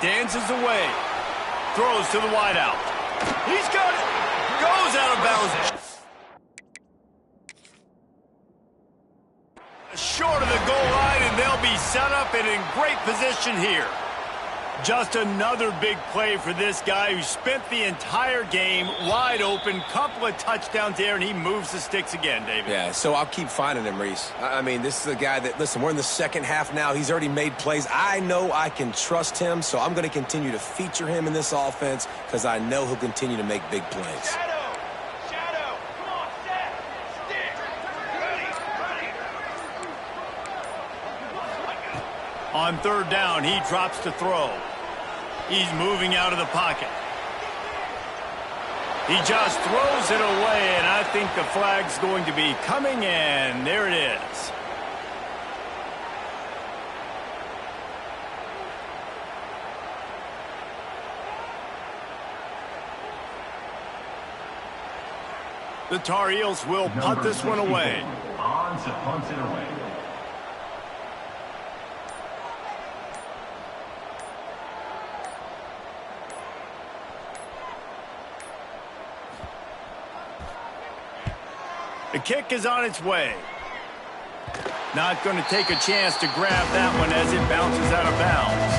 Dances away. Throws to the wideout. He's got it. Goes out of bounds. Short of the goal line, and they'll be set up and in great position here. Just another big play for this guy who spent the entire game wide open, couple of touchdowns there, and he moves the sticks again, David. Yeah, so I'll keep finding him, Reese. I mean, this is a guy that, listen, we're in the second half now. He's already made plays. I know I can trust him, so I'm going to continue to feature him in this offense because I know he'll continue to make big plays. Shadow. Shadow. Come on. Set. Stick. Ready. On third down, he drops to throw. He's moving out of the pocket. He just throws it away, and I think the flag's going to be coming in. There it is. The Tar Heels will punt this one away. On to punt it away. The kick is on its way. Not going to take a chance to grab that one as it bounces out of bounds.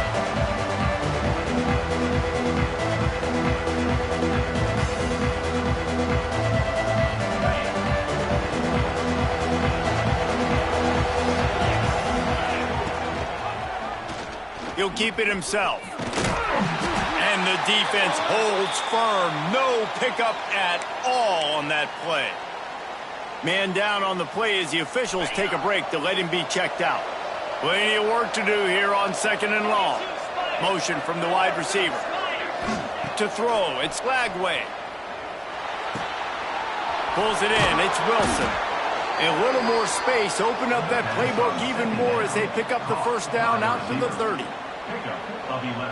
He'll keep it himself. And the defense holds firm. No pickup at all on that play. Man down on the play as the officials take a break to let him be checked out. Plenty of work to do here on 2nd and long. Motion from the wide receiver. To throw, it's Lagway. Pulls it in, it's Wilson. A little more space, open up that playbook even more as they pick up the first down out to the 30.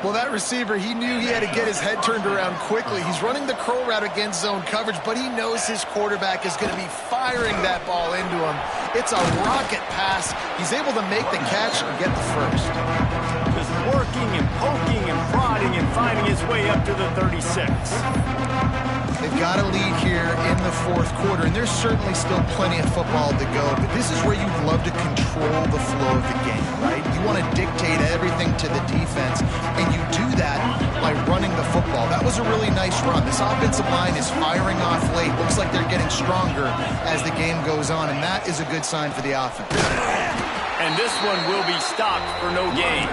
Well, that receiver, he knew he had to get his head turned around quickly. He's running the curl route against zone coverage, but he knows his quarterback is going to be firing that ball into him. It's a rocket pass. He's able to make the catch and get the first. Just working and poking and prodding and finding his way up to the 36. They've got a lead here in the 4th quarter, and there's certainly still plenty of football to go, but this is where you'd love to control the flow of the game, right? You want to dictate everything to the defense, and you do that by running the football. That was a really nice run. This offensive line is firing off late. Looks like they're getting stronger as the game goes on, and that is a good sign for the offense. And this one will be stopped for no gain.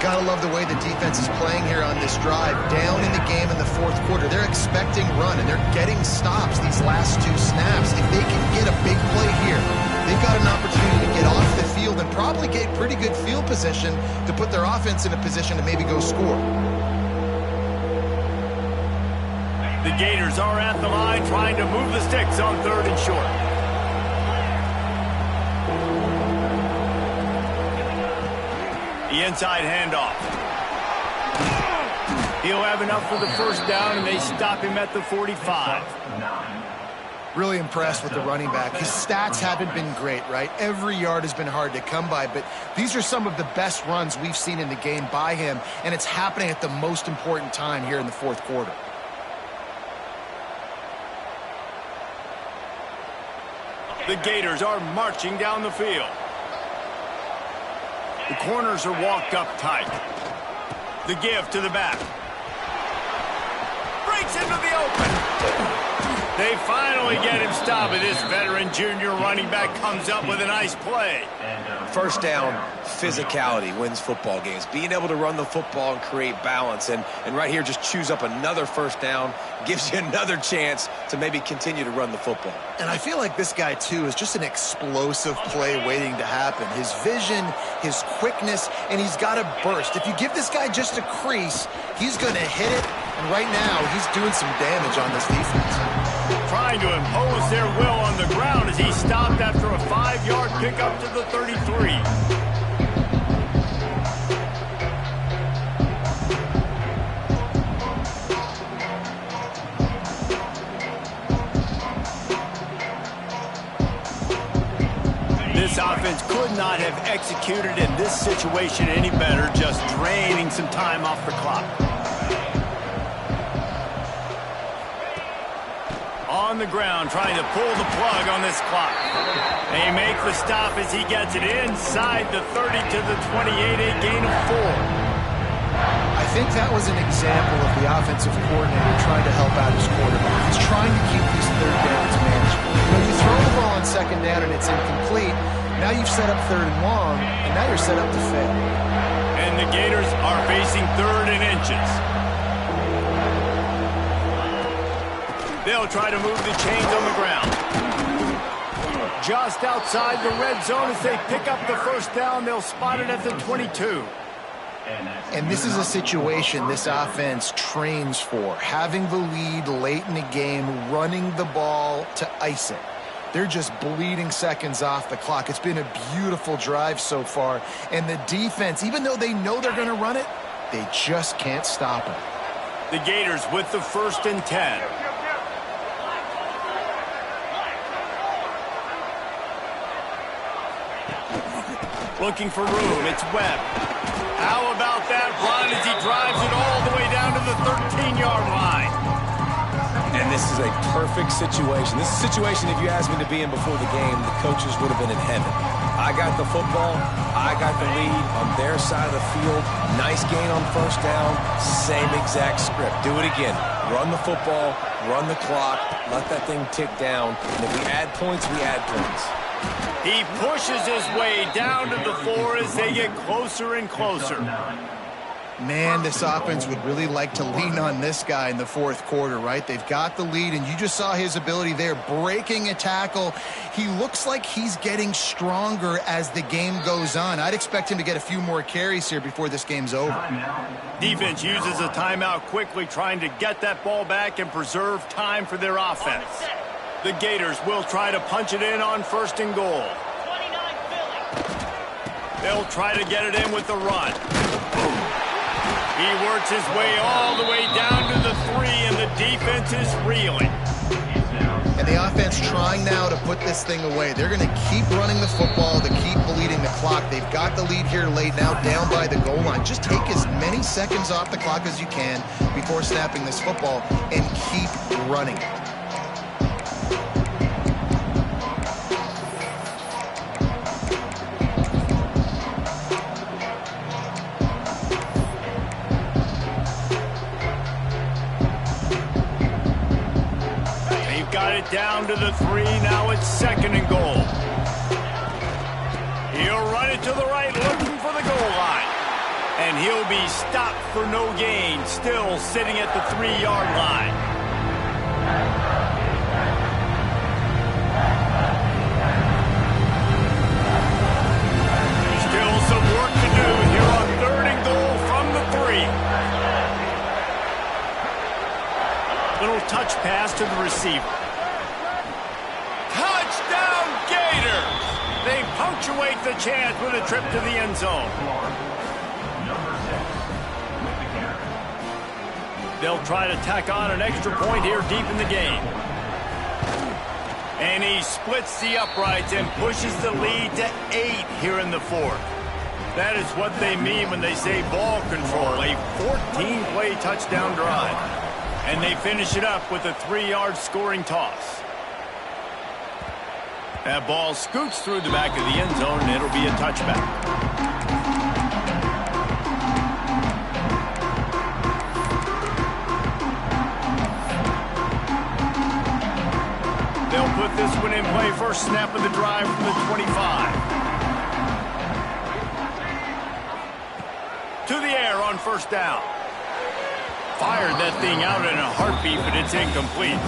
Gotta love the way the defense is playing here on this drive. Down in the game in the 4th quarter. They're expecting run, and they're getting stops these last 2 snaps. If they can get a big play here, they've got an opportunity to get off the field and probably get pretty good field position to put their offense in a position to maybe go score. The Gators are at the line trying to move the sticks on 3rd and short. The inside handoff. He'll have enough for the first down, and they stop him at the 45. Really impressed with the running back. His stats haven't been great, right? Every yard has been hard to come by, but these are some of the best runs we've seen in the game by him, and it's happening at the most important time here in the 4th quarter. The Gators are marching down the field. The corners are walked up tight. The give to the back. Breaks into the open. They finally get him stopped, and this veteran junior running back comes up with a nice play. First down, physicality wins football games. Being able to run the football and create balance. And right here, just choose up another first down. Gives you another chance to maybe continue to run the football. And I feel like this guy, too, is just an explosive play waiting to happen. His vision, his quickness, and he's got a burst. If you give this guy just a crease, he's going to hit it. And right now, he's doing some damage on this defense. Trying to impose their will on the ground as he stopped after a 5-yard pickup to the 33. This offense could not have executed in this situation any better, just draining some time off the clock. On the ground, trying to pull the plug on this clock. They make the stop as he gets it inside the 30 to the 28, a gain of 4. I think that was an example of the offensive coordinator trying to help out his quarterback. He's trying to keep these 3rd downs manageable. You know, you throw the ball on 2nd down and it's incomplete. Now you've set up 3rd and long, and now you're set up to fail. And the Gators are facing 3rd and inches. They'll try to move the chains on the ground. Just outside the red zone as they pick up the first down. They'll spot it at the 22. And this is a situation this offense trains for. Having the lead late in the game, running the ball to ice it. They're just bleeding seconds off the clock. It's been a beautiful drive so far. And the defense, even though they know they're going to run it, they just can't stop it. The Gators with the 1st and 10. Looking for room. It's Webb. How about that run as he drives it all the way down to the 13-yard line? And this is a perfect situation. This is a situation, if you asked me to be in before the game, the coaches would have been in heaven. I got the football. I got the lead on their side of the field. Nice gain on first down. Same exact script. Do it again. Run the football, run the clock, let that thing tick down. And if we add points, we add points. He pushes his way down to the 4 as they get closer and closer. Man, this offense would really like to lean on this guy in the fourth quarter, right? They've got the lead, and you just saw his ability there, breaking a tackle. He looks like he's getting stronger as the game goes on. I'd expect him to get a few more carries here before this game's over. Defense uses a timeout quickly, trying to get that ball back and preserve time for their offense. The Gators will try to punch it in on 1st and goal. They'll try to get it in with the run. He works his way all the way down to the 3, and the defense is reeling. And the offense trying now to put this thing away. They're going to keep running the football to keep bleeding the clock. They've got the lead here late, now down by the goal line. Just take as many seconds off the clock as you can before snapping this football and keep running. Got it down to the 3. Now it's 2nd and goal. He'll run it to the right, looking for the goal line. And he'll be stopped for no gain, still sitting at the 3-yard line. Still some work to do here on 3rd and goal from the 3. Little touch pass to the receiver. Touchdown Gators! They punctuate the chance with a trip to the end zone. They'll try to tack on an extra point here deep in the game. And he splits the uprights and pushes the lead to 8 here in the 4th. That is what they mean when they say ball control, a 14-play touchdown drive. And they finish it up with a 3-yard scoring toss. That ball scoots through the back of the end zone, and it'll be a touchback. They'll put this one in play, first snap of the drive from the 25. To the air on 1st down. Fired that thing out in a heartbeat, but it's incomplete.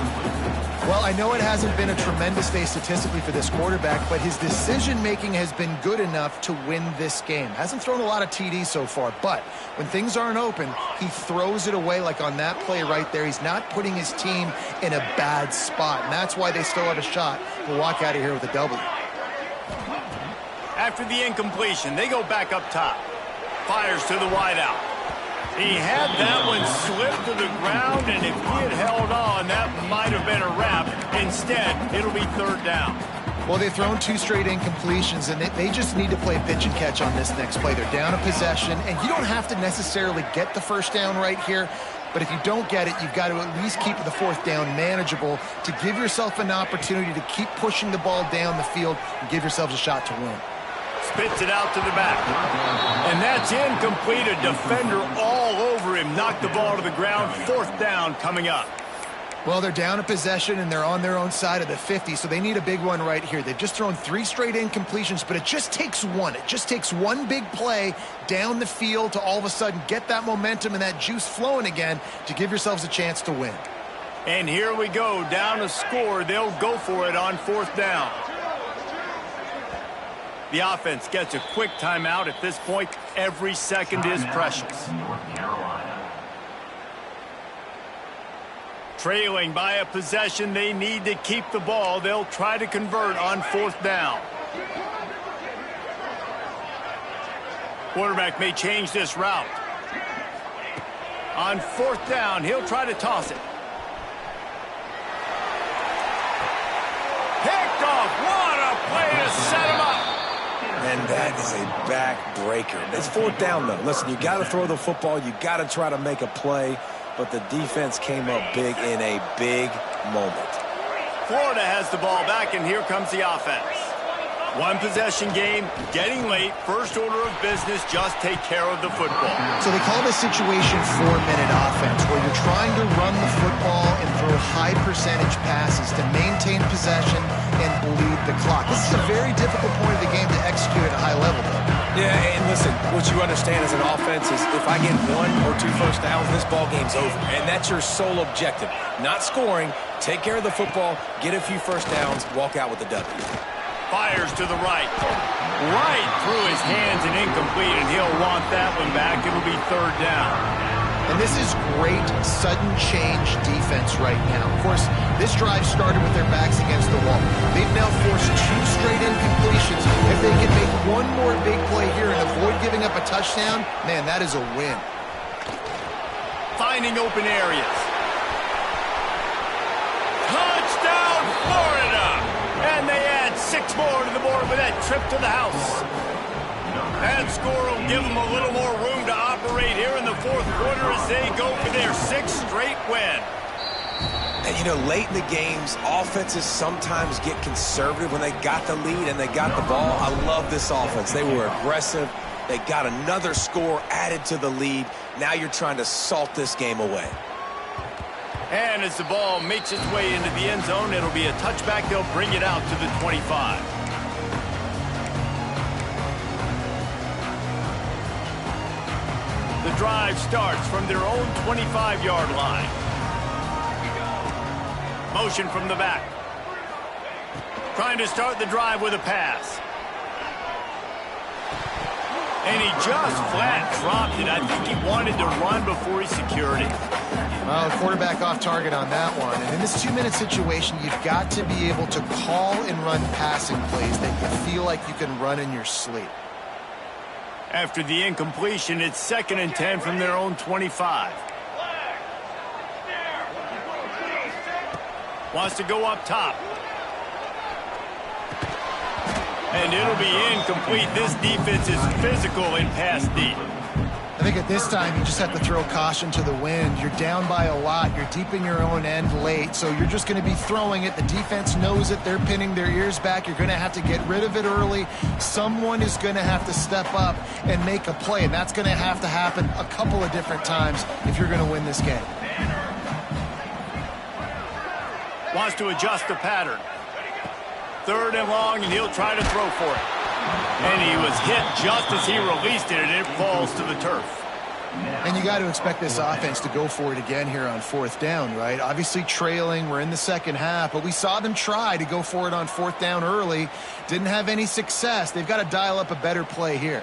Well, I know it hasn't been a tremendous day statistically for this quarterback, but his decision-making has been good enough to win this game. Hasn't thrown a lot of TDs so far, but when things aren't open, he throws it away like on that play right there. He's not putting his team in a bad spot, and that's why they still have a shot to walk out of here with a W. After the incompletion, they go back up top. Fires to the wideout. He had that one slip to the ground, and if he had held on, that might have been a wrap. Instead, it'll be 3rd down. Well, they've thrown 2 straight incompletions, and they just need to play pitch and catch on this next play. They're down a possession, and you don't have to necessarily get the 1st down right here, but if you don't get it, you've got to at least keep the 4th down manageable to give yourself an opportunity to keep pushing the ball down the field and give yourselves a shot to win. Spits it out to the back. And that's incomplete. A defender all over him. Knocked the ball to the ground. 4th down coming up. Well, they're down a possession, and they're on their own side of the 50, so they need a big one right here. They've just thrown 3 straight incompletions, but it just takes one. It just takes one big play down the field to all of a sudden get that momentum and that juice flowing again to give yourselves a chance to win. And here we go. Down a score. They'll go for it on 4th down. The offense gets a quick timeout. At this point, every second is precious. Trailing by a possession, they need to keep the ball. They'll try to convert on 4th down. Quarterback may change this route. On 4th down, he'll try to toss it. Picked off. What a play to set him up. That is a back-breaker. It's fourth down, though. Listen, you got to throw the football. You got to try to make a play. But the defense came up big in a big moment. Florida has the ball back, and here comes the offense. One possession game, getting late. First order of business, just take care of the football. So they call this situation 4-minute offense, where you're trying to run the football and throw high percentage passes to maintain possession and bleed the clock. This is a very difficult point of the game to execute at a high level, though. Yeah, and listen, what you understand as an offense is if I get 1 or 2 first downs, this ball game's over. And that's your sole objective. Not scoring, take care of the football, get a few first downs, walk out with the W. Fires to the right. Right through his hands and incomplete, and he'll want that one back. It'll be third down. And this is great sudden change defense right now. Of course, this drive started with their backs against the wall. They've now forced 2 straight incompletions. If they can make one more big play here and avoid giving up a touchdown, man, that is a win. Finding open areas. Touchdown, Florida! And they add 6 more to the board with that trip to the house. That score will give them a little more room to operate here in the fourth quarter as they go for their 6th straight win. And, you know, late in the games, offenses sometimes get conservative when they got the lead and they got the ball. I love this offense. They were aggressive. They got another score added to the lead. Now you're trying to salt this game away. And as the ball makes its way into the end zone, it'll be a touchback. They'll bring it out to the 25. The drive starts from their own 25-yard line. Motion from the back. Trying to start the drive with a pass. And he just flat dropped it. I think he wanted to run before he secured it. Well, the quarterback off target on that one. And in this 2-minute situation, you've got to be able to call and run passing plays that you feel like you can run in your sleep. After the incompletion, it's 2nd and 10 from their own 25. Wants to go up top. And it'll be incomplete. This defense is physical in pass deep. I think at this time, you just have to throw caution to the wind. You're down by a lot. You're deep in your own end late, so you're just going to be throwing it. The defense knows it. They're pinning their ears back. You're going to have to get rid of it early. Someone is going to have to step up and make a play, and that's going to have to happen a couple of different times if you're going to win this game. Wants to adjust the pattern. 3rd and long, and he'll try to throw for it. And he was hit just as he released it, and it falls to the turf. And you got to expect this offense to go for it again here on 4th down, right? Obviously trailing, we're in the second half, but we saw them try to go for it on 4th down early. Didn't have any success. They've got to dial up a better play here.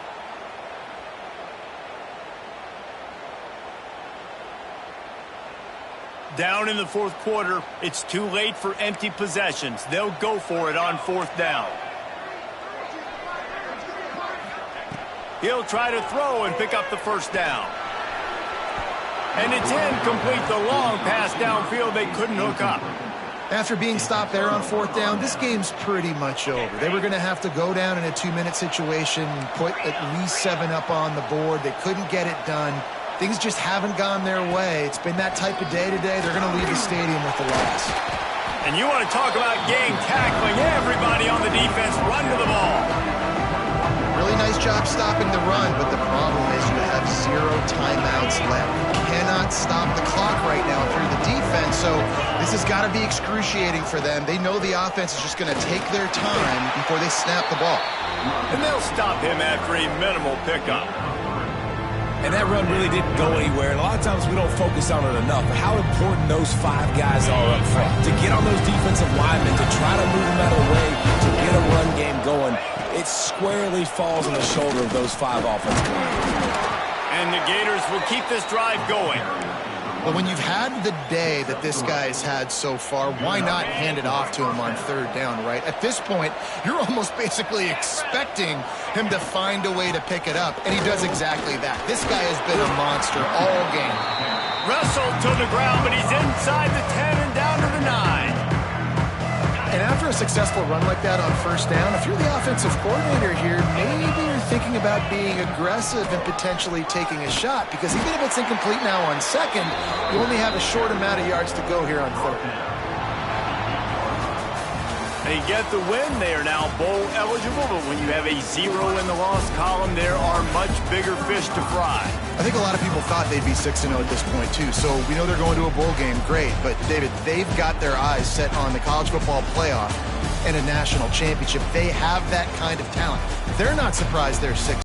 Down in the fourth quarter, it's too late for empty possessions. They'll go for it on 4th down. He'll try to throw and pick up the first down. And it's incomplete. The long pass downfield, they couldn't hook up. After being stopped there on 4th down, this game's pretty much over. They were going to have to go down in a 2-minute situation, put at least 7 up on the board. They couldn't get it done. Things just haven't gone their way. It's been that type of day today. They're going to leave the stadium with the loss. And you want to talk about game tackling. Everybody on the defense run to the ball. Really nice job stopping the run, but the problem is you have 0 timeouts left. You cannot stop the clock right now if you're the defense, so this has got to be excruciating for them. They know the offense is just going to take their time before they snap the ball. And they'll stop him after a minimal pickup. And that run really didn't go anywhere. And a lot of times we don't focus on it enough. But how important those 5 guys are up front. To get on those defensive linemen, to try to move them out of the way, to get a run game going, it squarely falls on the shoulder of those 5 offensive linemen. And the Gators will keep this drive going. But when you've had the day that this guy's had so far, why not hand it off to him on 3rd down, right? At this point, you're almost basically expecting him to find a way to pick it up, and he does exactly that. This guy has been a monster all game. Wrestled to the ground, but he's inside the 10 and down to the 9. And after a successful run like that on first down, if you're the offensive coordinator here, maybe you're thinking about being aggressive and potentially taking a shot, because even if it's incomplete now on second, you only have a short amount of yards to go here on third. They get the win. They are now bowl eligible, but when you have a 0 in the loss column, there are much bigger fish to fry. I think a lot of people thought they'd be 6-0 at this point, too. So we know they're going to a bowl game. Great. But, David, they've got their eyes set on the college football playoff and a national championship. They have that kind of talent. They're not surprised they're 6.